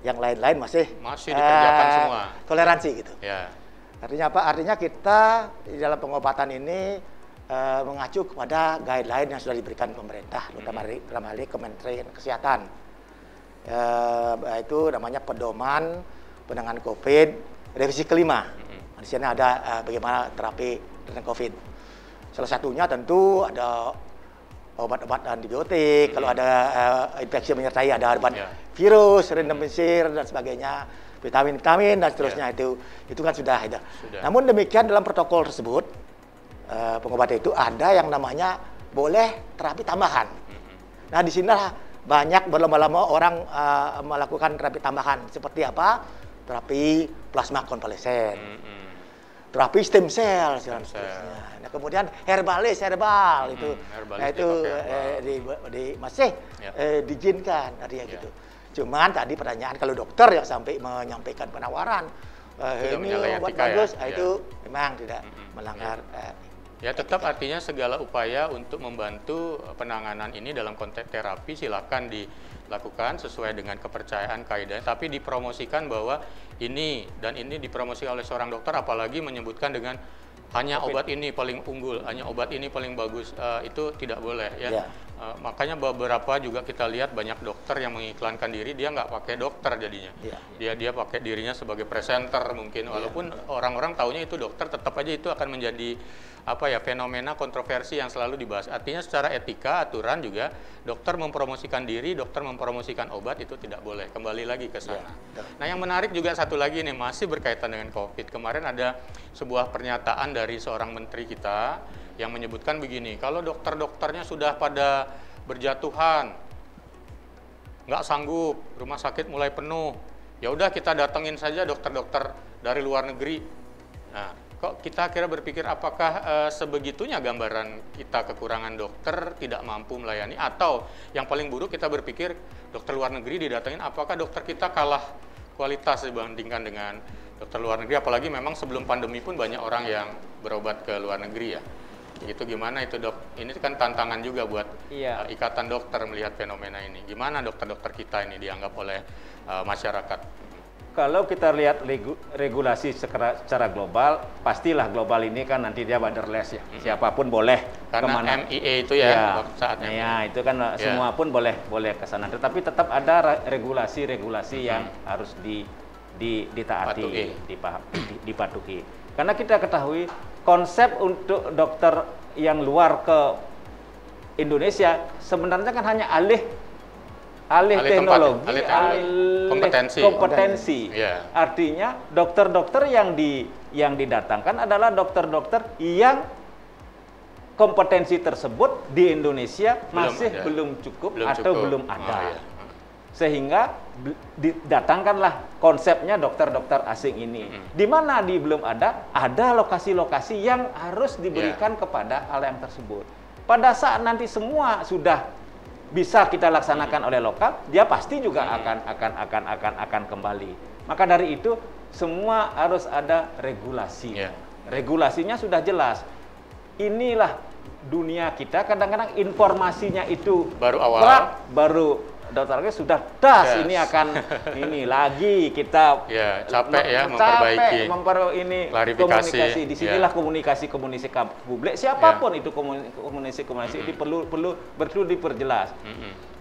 yang lain-lain masih dikerjakan semua. Toleransi gitu. Artinya apa? Artinya kita di dalam pengobatan ini mengacu kepada guideline yang sudah diberikan pemerintah, terutama dalam Kementerian Kesehatan. Itu namanya pedoman penanganan COVID revisi kelima. Di sana ada bagaimana terapi dengan COVID. Salah satunya tentu ada obat-obat antibiotik, kalau ada infeksi menyertai ada obat virus, remdesivir dan sebagainya, vitamin-vitamin dan seterusnya itu kan sudah ada. Namun demikian dalam protokol tersebut pengobatan itu ada yang namanya boleh terapi tambahan. Nah di sinilah banyak berlomba-lomba orang melakukan terapi tambahan seperti apa? Terapi plasma konvalesen, terapi stem cell dan seterusnya. Nah kemudian herbal itu, nah itu masih diizinkan artinya gitu. Cuman tadi pertanyaan kalau dokter yang sampai menyampaikan penawaran ini obat bagus, itu memang tidak melanggar Ya, tetap artinya segala upaya untuk membantu penanganan ini dalam konteks terapi silakan dilakukan sesuai dengan kepercayaan kaidah, tapi dipromosikan bahwa ini dan ini dipromosikan oleh seorang dokter, apalagi menyebutkan dengan hanya obat ini paling unggul, hanya obat ini paling bagus, itu tidak boleh ya. Makanya beberapa juga kita lihat banyak dokter yang mengiklankan diri, dia nggak pakai dokter jadinya. Dia pakai dirinya sebagai presenter mungkin, walaupun orang-orang taunya itu dokter, tetap aja itu akan menjadi apa ya, fenomena kontroversi yang selalu dibahas. Artinya secara etika, aturan juga dokter mempromosikan diri, dokter mempromosikan obat itu tidak boleh. Kembali lagi ke sana. Nah, yang menarik juga satu lagi nih, masih berkaitan dengan COVID. Kemarin ada sebuah pernyataan dari seorang menteri kita yang menyebutkan begini, kalau dokter-dokternya sudah pada berjatuhan, nggak sanggup, rumah sakit mulai penuh, ya udah kita datengin saja dokter-dokter dari luar negeri. Nah, kok kita akhirnya berpikir apakah sebegitunya gambaran kita kekurangan dokter, tidak mampu melayani, atau yang paling buruk kita berpikir dokter luar negeri didatengin, apakah dokter kita kalah kualitas dibandingkan dengan dokter luar negeri, apalagi memang sebelum pandemi pun banyak orang yang berobat ke luar negeri ya. Itu gimana itu dok? Ini kan tantangan juga buat ikatan dokter melihat fenomena ini. Gimana dokter-dokter kita ini dianggap oleh masyarakat? Kalau kita lihat regulasi secara global, pastilah global ini kan nanti dia borderless ya. Siapapun boleh karena kemana. MIA itu ya, saatnya. Ya, itu kan semua pun boleh ke sana. Tetapi tetap ada regulasi-regulasi yang harus ditaati, dipatuhi. Karena kita ketahui konsep untuk dokter yang luar ke Indonesia sebenarnya kan hanya alih teknologi, kompetensi. Artinya dokter-dokter yang didatangkan adalah dokter-dokter yang kompetensi tersebut di Indonesia belum cukup atau belum ada. Sehingga didatangkanlah konsepnya dokter-dokter asing ini. Di mana belum ada lokasi-lokasi yang harus diberikan kepada hal yang tersebut. Pada saat nanti semua sudah bisa kita laksanakan oleh lokal, dia pasti juga akan kembali. Maka dari itu semua harus ada regulasi. Regulasinya sudah jelas. Inilah dunia kita, kadang-kadang informasinya itu baru dokternya sudah ini akan ini lagi kita capek memperbaiki komunikasi. Disinilah komunikasi publik siapapun itu komunikasi itu perlu diperjelas.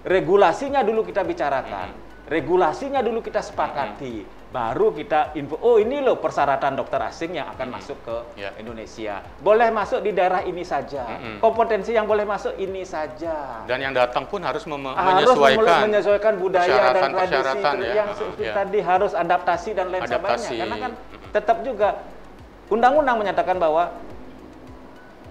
Regulasinya dulu kita bicarakan, regulasinya dulu kita sepakati, baru kita info, oh ini loh persyaratan dokter asing yang akan masuk ke Indonesia. Boleh masuk di daerah ini saja. Kompetensi yang boleh masuk ini saja. Dan yang datang pun harus menyesuaikan budaya dan tradisi yang tadi harus adaptasi dan lain sebagainya. Karena kan tetap juga undang-undang menyatakan bahwa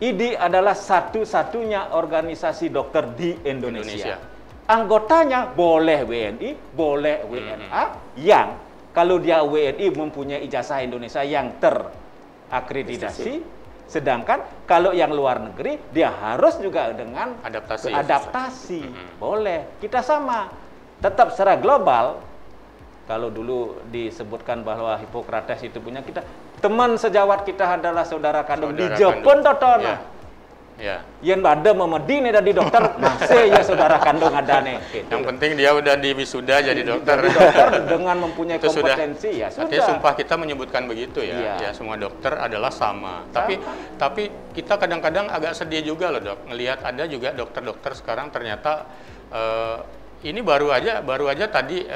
IDI adalah satu-satunya organisasi dokter di Indonesia. Anggotanya boleh WNI, boleh WNA, yang kalau dia WNI mempunyai ijazah Indonesia yang terakreditasi, sedangkan kalau yang luar negeri dia harus juga dengan adaptasi. Boleh. Kita sama. Tetap secara global, kalau dulu disebutkan bahwa Hippocrates itu punya kita, teman sejawat kita adalah saudara kandung di Jepun Totono. Yang ada memedini dari dokter masih ya saudara kandung ada nih. Gitu. Yang penting dia udah di wisuda jadi dokter. Dengan mempunyai kompetensi ya sudah. Artinya sumpah kita menyebutkan begitu ya. Ya semua dokter adalah sama. Tapi kita kadang-kadang agak sedih juga loh dok. Ngelihat ada juga dokter-dokter sekarang ternyata ini baru aja tadi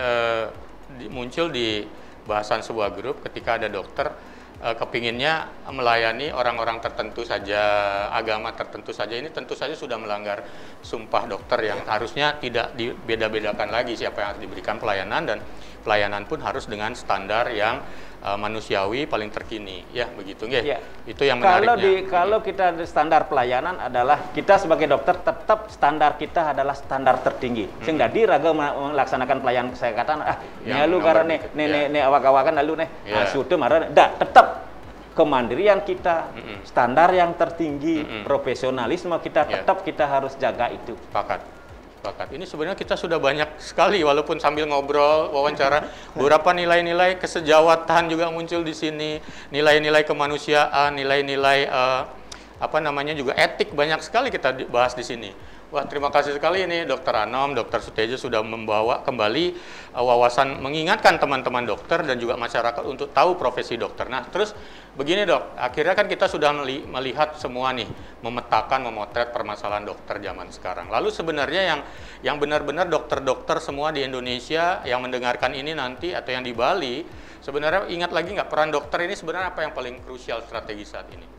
muncul di bahasan sebuah grup ketika ada dokter kepinginnya melayani orang-orang tertentu saja, agama tertentu saja. Ini tentu saja sudah melanggar sumpah dokter yang harusnya tidak dibeda-bedakan lagi siapa yang harus diberikan pelayanan, dan pelayanan pun harus dengan standar yang manusiawi paling terkini. Ya, begitu nggih. Itu yang menariknya. Kalau kita standar pelayanan adalah kita sebagai dokter tetap standar kita adalah standar tertinggi. Sehingga raga melaksanakan pelayanan kesehatan lu karena nih awak-awakan lalu nih sudah marah tetap kemandirian kita, standar yang tertinggi, profesionalisme kita tetap kita harus jaga itu. Sepakat. Ini sebenarnya kita sudah banyak sekali, walaupun sambil ngobrol, wawancara, beberapa nilai-nilai kesejawatan juga muncul di sini, nilai-nilai kemanusiaan, nilai-nilai juga etik banyak sekali kita bahas di sini. Wah, terima kasih sekali ini Dr. Anom, Dr. Sutedja sudah membawa kembali wawasan, mengingatkan teman-teman dokter dan juga masyarakat untuk tahu profesi dokter. Nah, terus begini Dok, akhirnya kan kita sudah melihat semua nih, memotret permasalahan dokter zaman sekarang. Lalu sebenarnya yang benar-benar dokter-dokter semua di Indonesia yang mendengarkan ini nanti atau yang di Bali, sebenarnya ingat lagi nggak peran dokter ini sebenarnya apa yang paling krusial strategi saat ini?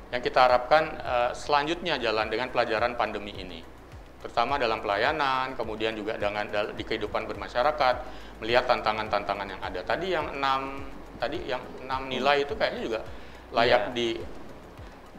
Yang kita harapkan selanjutnya jalan dengan pelajaran pandemi ini. Terutama dalam pelayanan, kemudian juga di kehidupan bermasyarakat, melihat tantangan-tantangan yang ada. Tadi yang 6 nilai itu kayaknya juga layak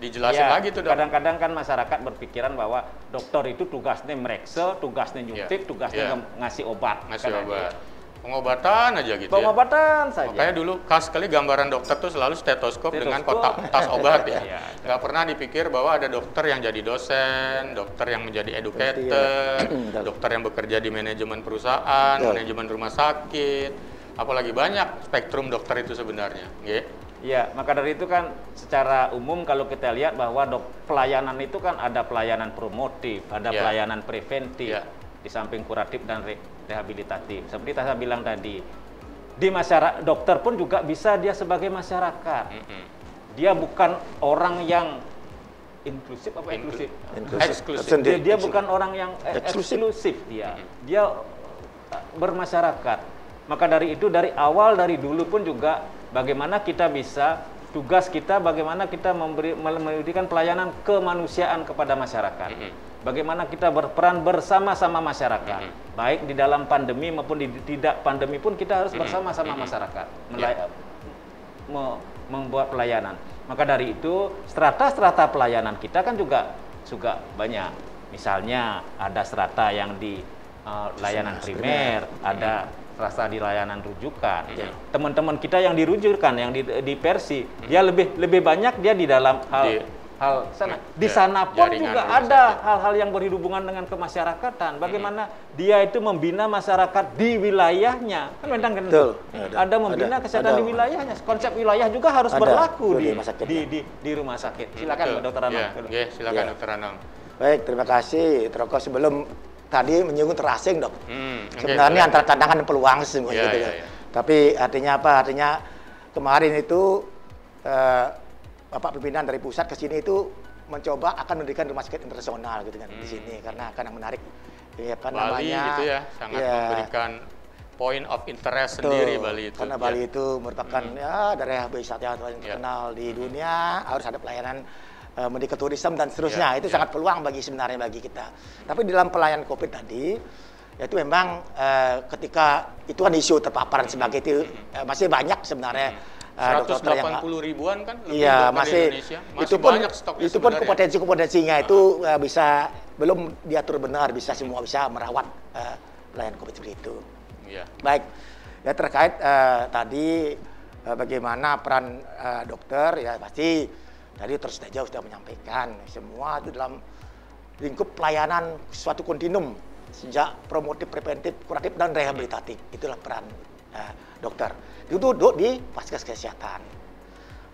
dijelasin lagi tuh. Kadang-kadang kan masyarakat berpikiran bahwa dokter itu tugasnya mereksa, tugasnya nyuntik, tugasnya ngasih obat. Ngasih obat. Pengobatan aja gitu Pengobatan saja. Makanya dulu khas sekali gambaran dokter tuh selalu stetoskop dengan kotak tas obat ya. Nggak pernah dipikir bahwa ada dokter yang jadi dosen, dokter yang menjadi educator, dokter yang bekerja di manajemen perusahaan, manajemen rumah sakit, apalagi banyak spektrum dokter itu sebenarnya. Ya, maka dari itu kan secara umum kalau kita lihat bahwa pelayanan itu kan ada pelayanan promotif, ada pelayanan preventif, di samping kuratif dan rehabilitatif. Seperti saya bilang tadi, di masyarakat dokter pun juga bisa dia sebagai masyarakat. Dia bukan orang yang inklusif apa eksklusif? Eksklusif. Dia bukan orang yang eksklusif dia. Dia bermasyarakat. Maka dari itu dari awal dari dulu pun juga bagaimana kita bisa tugas kita bagaimana kita memberikan pelayanan kemanusiaan kepada masyarakat. Bagaimana kita berperan bersama-sama masyarakat, baik di dalam pandemi maupun di tidak pandemi pun kita harus bersama-sama masyarakat membuat pelayanan. Maka dari itu strata-strata pelayanan kita kan juga banyak. Misalnya ada strata yang di layanan primer, ada strata di layanan rujukan. Teman-teman kita yang dirujukan, yang di Persi, dia lebih banyak dia di dalam hal sana. Di sana pun juga ada hal-hal yang berhubungan dengan kemasyarakatan. Bagaimana dia itu membina masyarakat di wilayahnya. Kan memang kan ada membina kesehatan di wilayahnya. Konsep wilayah juga harus berlaku di rumah sakit. Silakan Dr. Anom. Silakan Dr. Anom. Baik, terima kasih. Teroko sebelum tadi menyinggung terasing, Dok. Sebenarnya antara tantangan dan peluang semua gitu. Tapi artinya apa? Artinya kemarin itu Bapak pimpinan dari pusat ke sini itu mencoba akan mendirikan rumah sakit internasional gitu kan di sini karena akan menarik Bali gitu ya, sangat memberikan point of interest sendiri Bali itu. Karena Bali itu merupakan daerah wisata yang terkenal di dunia, harus ada pelayanan medical tourism dan seterusnya. Itu sangat peluang sebenarnya bagi kita. Tapi dalam pelayanan COVID tadi itu memang ketika itu kan isu terpapar sebagai itu masih banyak sebenarnya 180 ribuan kan lebih masih Indonesia. Itu pun kompetensinya itu bisa belum diatur benar, semua bisa merawat pelayanan COVID seperti itu. Baik, ya terkait tadi bagaimana peran dokter ya pasti tadi Dr. Sutedja sudah menyampaikan semua itu dalam lingkup pelayanan suatu kontinum sejak promotif, preventif, kuratif dan rehabilitatif. Itulah peran dokter. Itu duduk di Vaskes Kesehatan.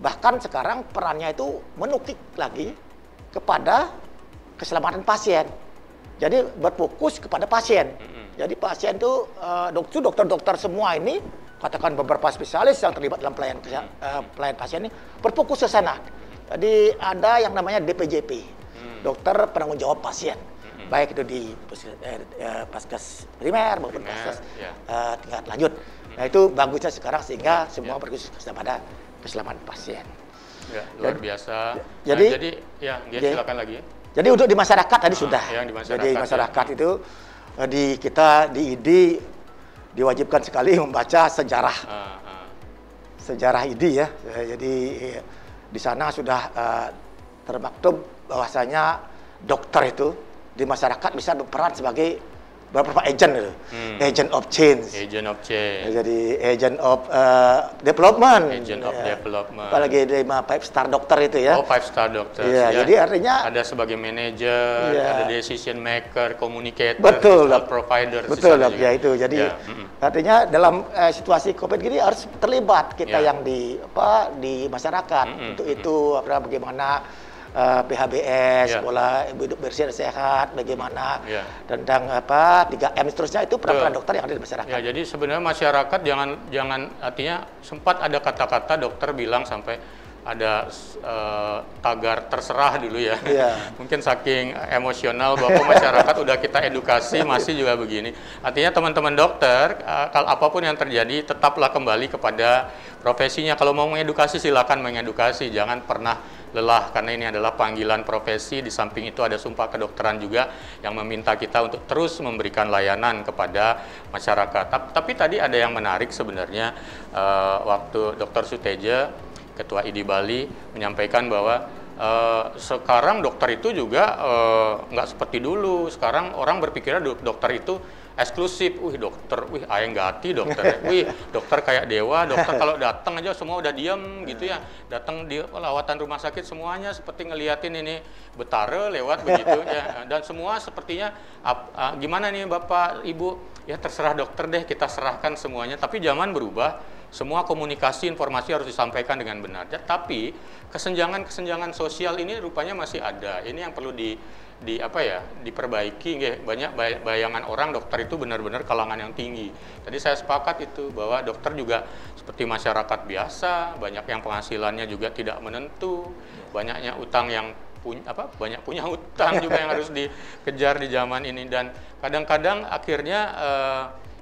Bahkan sekarang perannya itu menukik lagi kepada keselamatan pasien. Jadi berfokus kepada pasien. Jadi pasien itu dokter-dokter semua ini, katakan beberapa spesialis yang terlibat dalam pelayanan pasien ini berfokus ke sana. Jadi ada yang namanya DPJP, dokter penanggung jawab pasien. Baik itu di Vaskes primer maupun Vaskes tingkat lanjut. Nah itu bagusnya sekarang sehingga semua berfokus pada keselamatan pasien. Luar biasa. Jadi silakan lagi. Jadi untuk di masyarakat tadi sudah. Jadi masyarakat itu kita di ID diwajibkan sekali membaca sejarah ID ya. Jadi di sana sudah termaktub bahwasanya dokter itu di masyarakat bisa berperan sebagai beberapa agent itu, agent of change. Jadi agent of development. Apalagi di 5 star dokter itu ya. 5 star dokter. Ya, jadi artinya ada sebagai manager, ada decision maker, communicator, provider. Betul ya itu. Jadi artinya dalam situasi COVID gini harus terlibat kita yang di masyarakat. Untuk itu bagaimana PHBS, Ya. pola hidup bersih dan sehat, bagaimana Ya. tentang 3M seterusnya itu peran dokter yang ada di masyarakat. Ya, jadi sebenarnya masyarakat jangan artinya sempat ada kata-kata dokter bilang sampai ada tagar terserah dulu ya. Iya. Mungkin saking emosional Bapak masyarakat udah kita edukasi masih juga begini. Artinya teman-teman dokter kalau apapun yang terjadi tetaplah kembali kepada profesinya. Kalau mau mengedukasi silakan mengedukasi, jangan pernah lelah karena ini adalah panggilan profesi. Di samping itu ada sumpah kedokteran juga yang meminta kita untuk terus memberikan layanan kepada masyarakat. Tapi tadi ada yang menarik sebenarnya waktu Dr. Soetedjo Ketua ID Bali menyampaikan bahwa sekarang dokter itu juga nggak seperti dulu. Sekarang orang berpikirnya dokter itu eksklusif. Wih dokter, wih ayang gati dokter. Wih dokter kayak dewa. Dokter kalau datang aja semua udah diam gitu ya. Datang di lawatan rumah sakit semuanya seperti ngeliatin ini Betara lewat begitu ya. Dan semua sepertinya gimana nih Bapak Ibu? Ya terserah dokter deh, kita serahkan semuanya. Tapi zaman berubah. Semua komunikasi informasi harus disampaikan dengan benar. Tapi kesenjangan sosial ini rupanya masih ada. Ini yang perlu diperbaiki. Banyak bayangan orang dokter itu benar-benar kalangan yang tinggi. Tadi saya sepakat itu bahwa dokter juga seperti masyarakat biasa, banyak yang penghasilannya juga tidak menentu, banyaknya utang yang banyak punya utang juga yang harus dikejar di zaman ini. Dan kadang-kadang akhirnya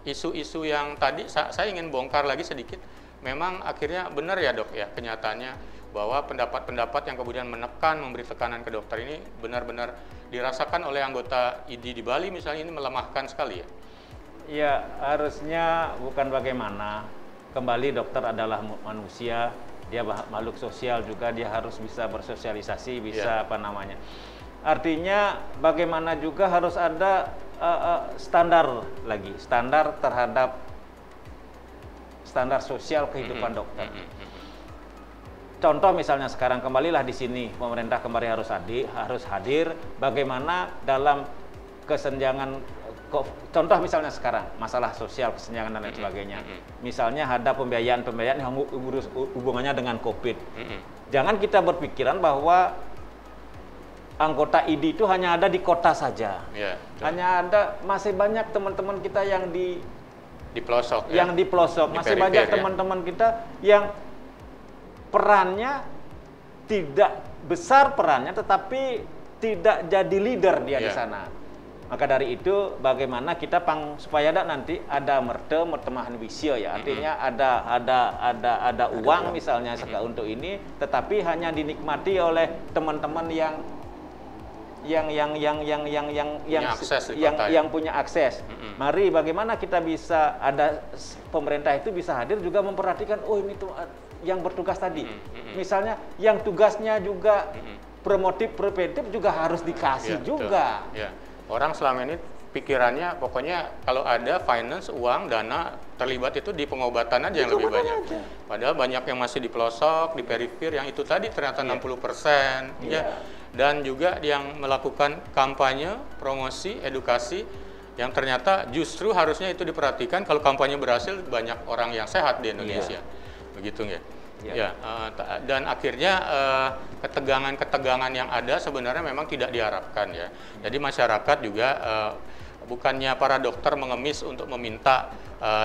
isu-isu yang tadi saya ingin bongkar lagi sedikit. Memang akhirnya benar ya dok ya kenyataannya bahwa pendapat-pendapat yang kemudian menekan, memberi tekanan ke dokter ini benar-benar dirasakan oleh anggota ID di Bali misalnya ini melemahkan sekali ya. Ya harusnya bukan bagaimana. Kembali dokter adalah manusia, dia makhluk sosial juga, dia harus bisa bersosialisasi, bisa Artinya bagaimana juga harus ada standar terhadap standar sosial kehidupan dokter. Contoh misalnya sekarang kembalilah di sini pemerintah kembali harus hadir bagaimana dalam kesenjangan. Contoh misalnya sekarang masalah sosial kesenjangan dan lain sebagainya. Misalnya ada pembiayaan yang hubungannya dengan COVID. Jangan kita berpikiran bahwa anggota ID itu hanya ada di kota saja. Hanya ada, masih banyak teman-teman kita yang di pelosok. Yang di pelosok, masih banyak teman-teman kita yang perannya tidak besar perannya, tetapi tidak jadi leader dia di sana. Maka dari itu, bagaimana kita supaya nanti ada mertemahan wisyo ya, artinya ada uang misalnya untuk ini, tetapi hanya dinikmati oleh teman-teman yang punya akses. Mari bagaimana kita bisa pemerintah itu bisa hadir juga memperhatikan ini tuh yang bertugas tadi. Misalnya yang tugasnya juga promotif preventif juga harus dikasih juga. Orang selama ini pikirannya pokoknya kalau ada finance, uang, dana terlibat itu di pengobatan aja yang lebih banyak. Padahal banyak yang masih di pelosok, di perifer yang itu tadi ternyata 60%. Dan juga yang melakukan kampanye, promosi, edukasi yang ternyata justru harusnya itu diperhatikan. Kalau kampanye berhasil banyak orang yang sehat di Indonesia. Begitu nggak? Dan akhirnya ketegangan-ketegangan yang ada sebenarnya memang tidak diharapkan ya. Jadi masyarakat juga bukannya para dokter mengemis untuk meminta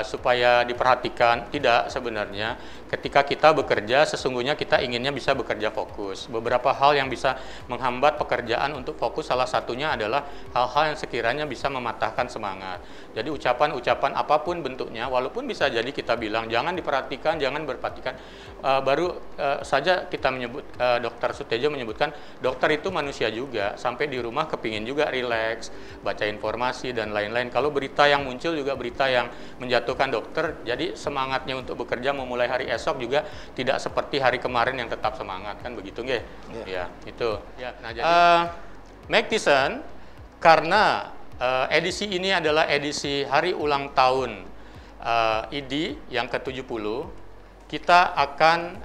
supaya diperhatikan, tidak sebenarnya. Ketika kita bekerja, sesungguhnya kita inginnya bisa bekerja fokus. Beberapa hal yang bisa menghambat pekerjaan untuk fokus, salah satunya adalah hal-hal yang sekiranya bisa mematahkan semangat. Jadi ucapan-ucapan apapun bentuknya, walaupun bisa jadi kita bilang jangan diperhatikan, jangan berperhatikan. Baru saja kita menyebut, Dr. Soetedjo menyebutkan, dokter itu manusia juga, sampai di rumah kepingin juga rileks, baca informasi dan lain-lain. Kalau berita yang muncul juga berita yang menjatuhkan dokter, jadi semangatnya untuk bekerja memulai hari esok juga tidak seperti hari kemarin yang tetap semangat, kan begitu nggih? Ya, itu. Nah, jadi Mike Tyson, karena edisi ini adalah edisi hari ulang tahun ID yang ke-70, kita akan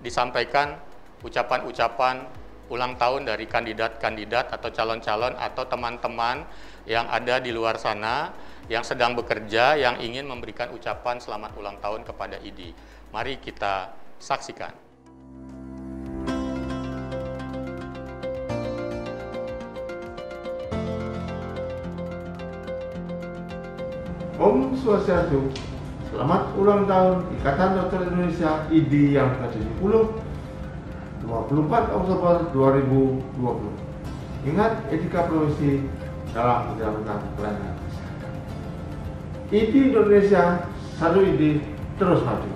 disampaikan ucapan-ucapan ulang tahun dari kandidat-kandidat atau calon-calon atau teman-teman yang ada di luar sana yang sedang bekerja, yang ingin memberikan ucapan selamat ulang tahun kepada ID. Mari kita saksikan. Om Swastiastu. Selamat ulang tahun Ikatan Dokter Indonesia IDI yang ke-70, 24 Oktober 2020. Ingat etika profesi dalam menjalankan pelayanan kesehatan. IDI Indonesia, satu IDI terus maju.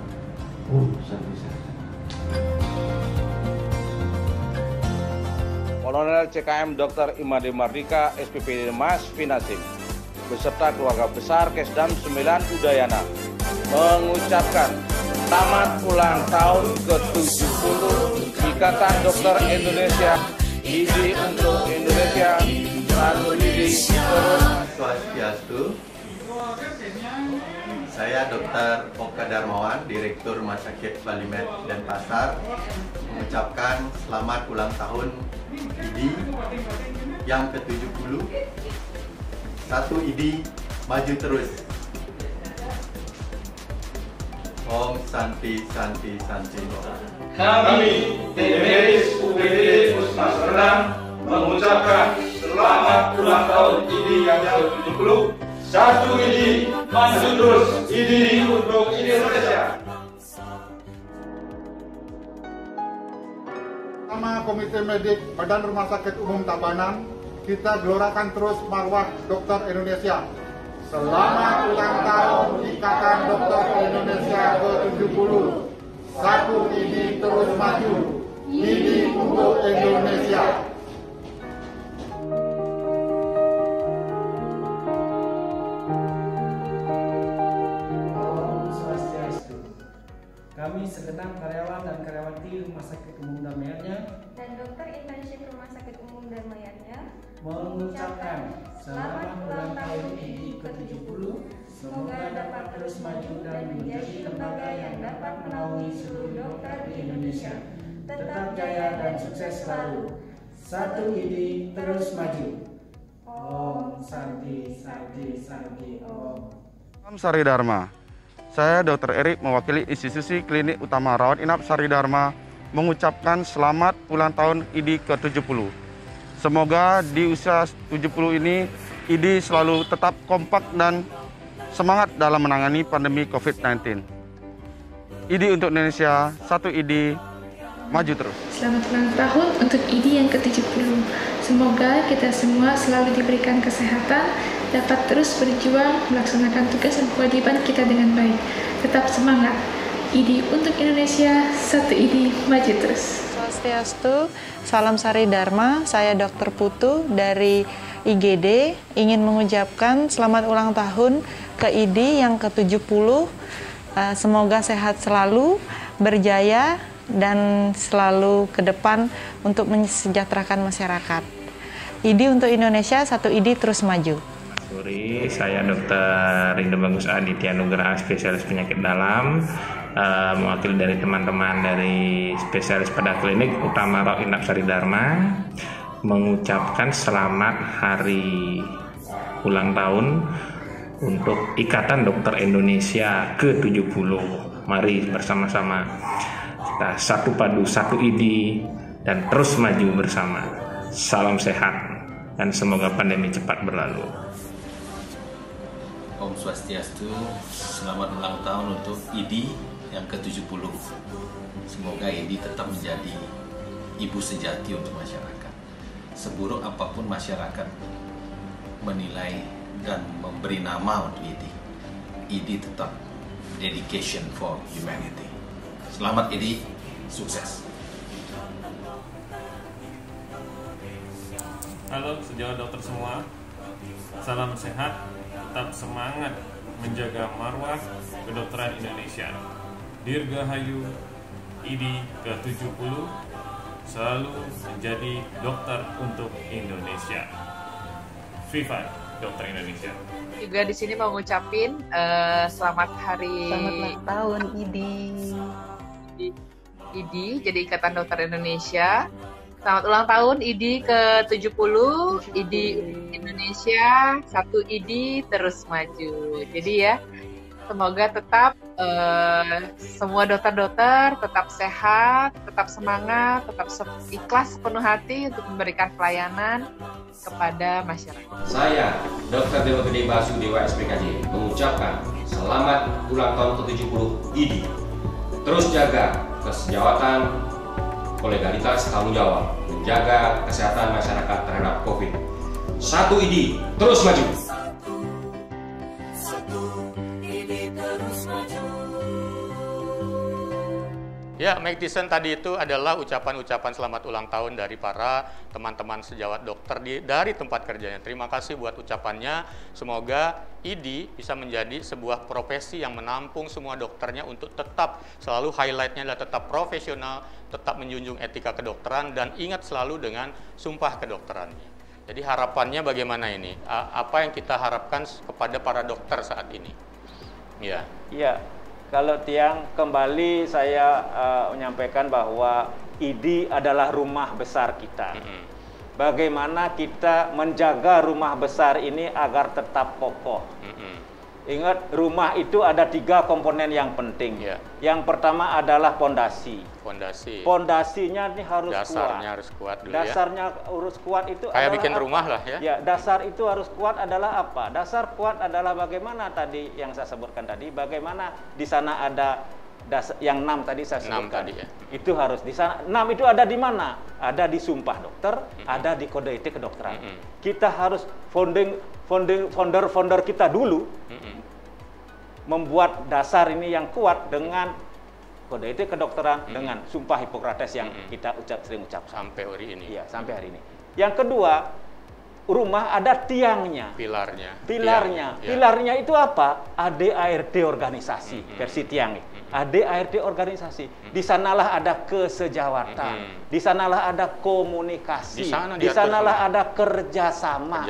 Santi. Kolonel CKM Dr. Imade Mardika, SPPD Mas Finasim, beserta keluarga besar Kesdam 9 Udayana, mengucapkan selamat ulang tahun ke-70 Ikatan Dokter Indonesia, IDI untuk Indonesia, satu IDI terus. Swastiastu. Saya Dr. Oka Darmawan, Direktur Rumah Sakit Balimed Denpasar, mengucapkan selamat ulang tahun IDI yang ke-70. Satu IDI maju terus. Om Santi Santi Santi. Kami tim medis UPD Puskesmas Serdang mengucapkan selamat ulang tahun IDI yang ke-70. Satu IDI maju terus, IDI untuk Indonesia. Sama Komite Medik Badan Rumah Sakit Umum Tabanan, kita gelorakan terus marwah Dokter Indonesia. Selamat ulang tahun Ikatan Dokter Indonesia ke-70. Satu IDI terus maju. IDI untuk Indonesia. Kami segenap karyawan dan karyawati Rumah Sakit Umum Damayatnya dan dokter internship Rumah Sakit Umum Damayatnya mengucapkan selamat ulang tahun IDI ke-70. Semoga dapat terus maju dan menjadi lembaga yang dapat menaungi seluruh dokter di Indonesia. Tetap jaya dan sukses selalu. Satu IDI terus maju. Om Santi Santi Santi Om. Salam Sari Dharma. Saya Dr. Erik mewakili Institusi Klinik Utama Rawat Inap Sari Dharma mengucapkan selamat ulang tahun IDI ke-70. Semoga di usia 70 ini IDI selalu tetap kompak dan semangat dalam menangani pandemi COVID-19. IDI untuk Indonesia, satu IDI maju terus. Selamat ulang tahun untuk IDI yang ke-70. Semoga kita semua selalu diberikan kesehatan, dapat terus berjuang melaksanakan tugas dan kewajiban kita dengan baik. Tetap semangat. IDI untuk Indonesia, satu IDI maju terus. Swastiastu, salam Sari Dharma. Saya Dr. Putu dari IGD ingin mengucapkan selamat ulang tahun ke IDI yang ke-70. Semoga sehat selalu, berjaya dan selalu ke depan untuk mensejahterakan masyarakat. IDI untuk Indonesia, satu IDI terus maju. Sore, saya Dr. Rindo Bagus Aditya Nugraha, spesialis penyakit dalam, mewakili dari teman-teman dari spesialis pada klinik Utama Rawat Inap Sari Dharma, mengucapkan selamat hari ulang tahun untuk Ikatan Dokter Indonesia ke-70. Mari bersama-sama kita satu padu, satu IDI, dan terus maju bersama. Salam sehat dan semoga pandemi cepat berlalu. Om Swastiastu, selamat ulang tahun untuk IDI yang ke-70. Semoga IDI tetap menjadi ibu sejati untuk masyarakat. Seburuk apapun masyarakat menilai dan memberi nama untuk IDI, IDI tetap dedication for humanity. Selamat IDI, sukses. Halo sejawat dokter semua, salam sehat, tetap semangat menjaga marwah kedokteran Indonesia. Dirgahayu IDI ke-70 selalu menjadi dokter untuk Indonesia. Viva Dokter Indonesia. Juga di sini mau ngucapin selamat hari Selamat ulang tahun IDI. IDI jadi Ikatan Dokter Indonesia. Selamat ulang tahun IDI ke-70, IDI Indonesia, satu IDI terus maju. Jadi ya, Semoga tetap semua dokter-dokter tetap sehat, tetap semangat, tetap ikhlas sepenuh hati untuk memberikan pelayanan kepada masyarakat. Saya, Dr. Dewa Gede Basudewa SPKJ, mengucapkan selamat ulang tahun ke-70 IDI. Terus jaga kesejawatan, kolegalitas, tanggung jawab, menjaga kesehatan masyarakat terhadap COVID. 1 IDI, terus maju. Ya, Magdisen tadi itu adalah ucapan-ucapan selamat ulang tahun dari para teman-teman sejawat dokter dari tempat kerjanya. Terima kasih buat ucapannya. Semoga IDI bisa menjadi sebuah profesi yang menampung semua dokternya untuk tetap selalu highlightnya adalah tetap profesional, tetap menjunjung etika kedokteran, dan ingat selalu dengan sumpah kedokterannya. Jadi harapannya bagaimana ini? Apa yang kita harapkan kepada para dokter saat ini? Ya. Iya. Kalau Tiang, kembali saya menyampaikan bahwa IDI adalah rumah besar kita. Bagaimana kita menjaga rumah besar ini agar tetap kokoh. Ingat, rumah itu ada 3 komponen yang penting. Yang pertama adalah pondasi. Pondasinya ini harus dasarnya kuat. Harus kuat dulu. Dasarnya harus kuat itu kayak bikin apa? Rumah lah ya. Ya, dasar itu harus kuat adalah apa? Dasar kuat adalah bagaimana tadi yang saya sebutkan tadi, bagaimana di sana ada yang 6 tadi saya sebutkan. Tadi, ya. Itu harus di sana. 6 itu ada di mana? Ada di sumpah dokter, ada di kode etik kedokteran. Kita harus founder kita dulu membuat dasar ini yang kuat dengan kode etik kedokteran, dengan sumpah Hipokrates yang kita sering ucap sampai hari ini. Iya, sampai hari ini. Yang kedua, rumah ada tiangnya. Pilarnya. Pilarnya itu apa? ADART organisasi versi tiang. ADART organisasi. Di sanalah ada kesejawatan. Di sanalah ada komunikasi. Di sanalah ada kerjasama.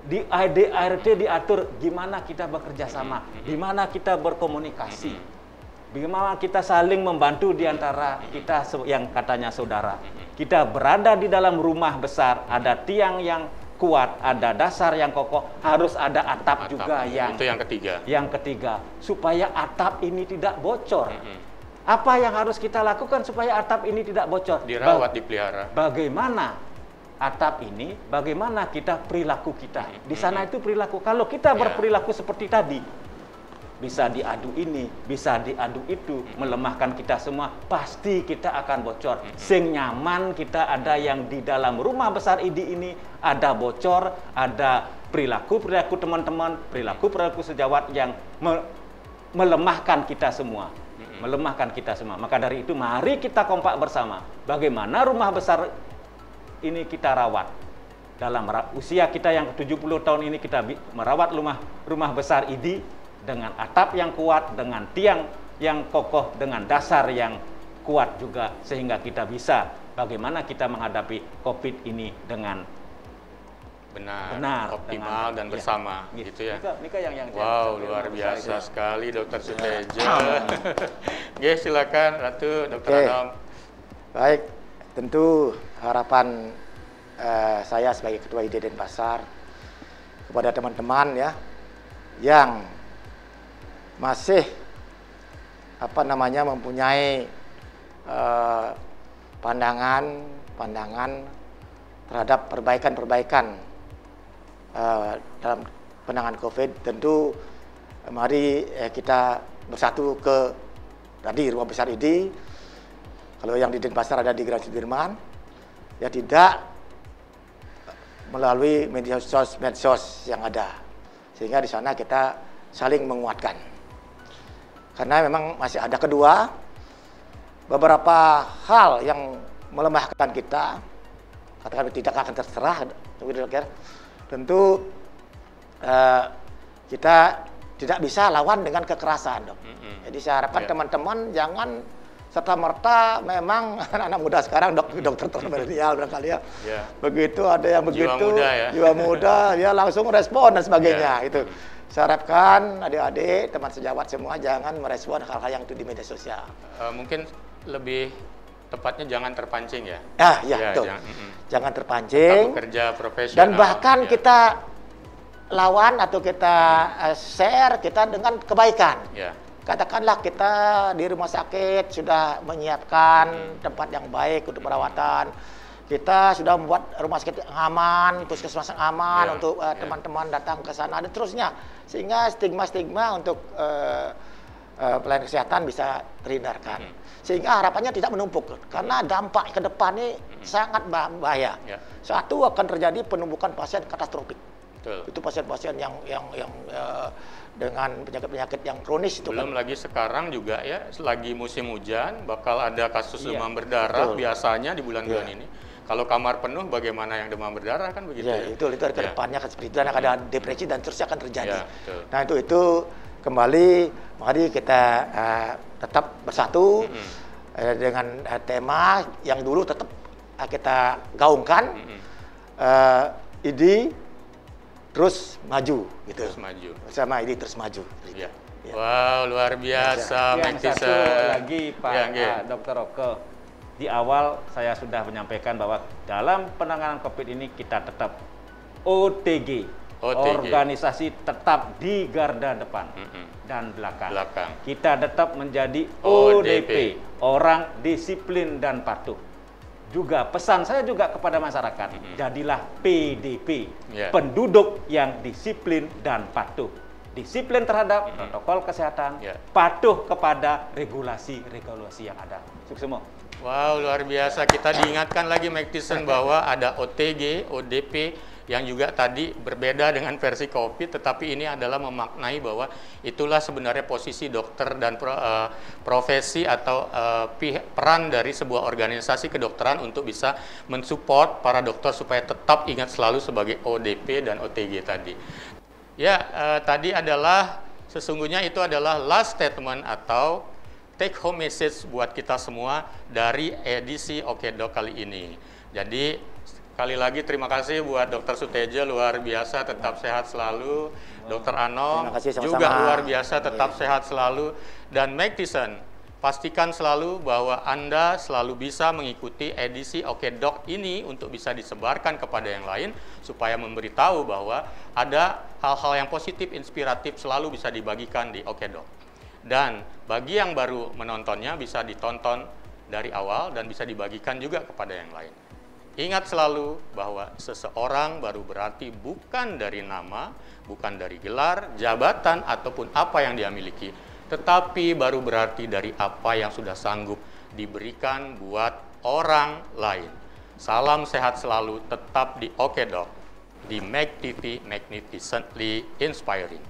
Di ADART diatur gimana kita bekerja sama, gimana kita berkomunikasi, bagaimana kita saling membantu di antara kita yang katanya saudara. Kita berada di dalam rumah besar, ada tiang yang kuat, ada dasar yang kokoh, harus ada atap juga yang itu yang ketiga. Yang ketiga, supaya atap ini tidak bocor. Apa yang harus kita lakukan supaya atap ini tidak bocor? Dirawat, dipelihara. Bagaimana atap ini, bagaimana kita perilaku kita di sana itu perilaku. Kalau kita berperilaku seperti tadi, bisa diadu ini, bisa diadu itu, melemahkan kita semua, pasti kita akan bocor. Sing nyaman kita ada yang di dalam rumah besar IDI ini ada bocor, ada perilaku teman-teman, perilaku sejawat yang melemahkan kita semua. Melemahkan kita semua. Maka dari itu mari kita kompak bersama. Bagaimana rumah besar ini kita rawat. Dalam usia kita yang 70 tahun ini kita merawat rumah besar IDI dengan atap yang kuat, dengan tiang yang kokoh, dengan dasar yang kuat juga, sehingga kita bisa bagaimana kita menghadapi COVID ini dengan benar optimal dan bersama, gitu ya. Nika yang wow, luar biasa sekali Dokter Sutejo. Oke, silakan Ratu, Dokter Adam. Baik, tentu harapan saya sebagai Ketua IDI Denpasar kepada teman-teman ya yang masih mempunyai pandangan terhadap perbaikan dalam penanganan COVID. Tentu mari kita bersatu ke tadi rumah besar IDI. Kalau yang di Denpasar ada di Grand Sudirman, ya tidak melalui medsos yang ada, sehingga di sana kita saling menguatkan. Karena memang masih ada beberapa hal yang melemahkan kita, katakan tidak akan terserah, tentu kita tidak bisa lawan dengan kekerasan, dok. Jadi saya harapkan teman-teman jangan serta-merta memang anak muda sekarang dokter milenial barangkali ya. Begitu ada yang begitu, jiwa muda dia langsung respon dan sebagainya. Itu saya harapkan adik-adik, teman sejawat semua jangan merespon hal-hal yang itu di media sosial. Mungkin lebih tepatnya jangan terpancing ya. Betul. Jangan terpancing. Tetap bekerja profesional. Dan bahkan kita lawan atau kita share kita dengan kebaikan. Katakanlah kita di rumah sakit sudah menyiapkan tempat yang baik untuk perawatan. Kita sudah membuat rumah sakit yang aman, puskesmas yang aman untuk teman-teman datang ke sana dan terusnya. Sehingga stigma-stigma untuk pelayanan kesehatan bisa terhindarkan. Sehingga harapannya tidak menumpuk karena dampak ke depan ini sangat bahaya. Satu, akan terjadi penumpukan pasien katastrofik. Itu pasien-pasien yang dengan penyakit-penyakit yang kronis itu. Belum lagi sekarang juga ya, lagi musim hujan, bakal ada kasus demam berdarah biasanya di bulan-bulan ini. Kalau kamar penuh, bagaimana yang demam berdarah kan begitu? Itu ke depannya kan seperti itu, dan ada depresi dan terusnya akan terjadi. Nah itu kembali, mari kita tetap bersatu dengan tema yang dulu tetap kita gaungkan, ID terus maju gitu. Terus maju. Bersama ID terus maju. Ya. Wow, luar biasa. Yang satu lagi Pak Dr. Oke, di awal saya sudah menyampaikan bahwa dalam penanganan COVID ini kita tetap OTG. Organisasi tetap di garda depan dan belakang. Kita tetap menjadi ODP, orang disiplin dan patuh. Juga pesan saya juga kepada masyarakat, jadilah PDP, penduduk yang disiplin dan patuh. Disiplin terhadap protokol kesehatan, patuh kepada regulasi-regulasi yang ada. Sukses semua. Wow, luar biasa. Kita diingatkan lagi Mike Tyson bahwa ada OTG, ODP, yang juga tadi berbeda dengan versi COVID, tetapi ini adalah memaknai bahwa itulah sebenarnya posisi dokter dan profesi atau peran dari sebuah organisasi kedokteran untuk bisa mensupport para dokter supaya tetap ingat selalu sebagai ODP dan OTG tadi. Ya, tadi adalah sesungguhnya itu adalah last statement atau take home message buat kita semua dari edisi Oke Dok kali ini. Jadi sekali lagi terima kasih buat Dr. Suteja, luar biasa, tetap sehat selalu. Dr. Anong juga luar biasa, tetap sehat selalu. Dan Mike Tyson, pastikan selalu bahwa Anda selalu bisa mengikuti edisi Oke Dok ini untuk bisa disebarkan kepada yang lain, supaya memberitahu bahwa ada hal-hal yang positif, inspiratif selalu bisa dibagikan di Oke Dok. Dan bagi yang baru menontonnya bisa ditonton dari awal dan bisa dibagikan juga kepada yang lain. Ingat selalu bahwa seseorang baru berarti bukan dari nama, bukan dari gelar, jabatan, ataupun apa yang dia miliki, tetapi baru berarti dari apa yang sudah sanggup diberikan buat orang lain. Salam sehat selalu, tetap di Oke Dok, di Make TV, Magnificently Inspiring.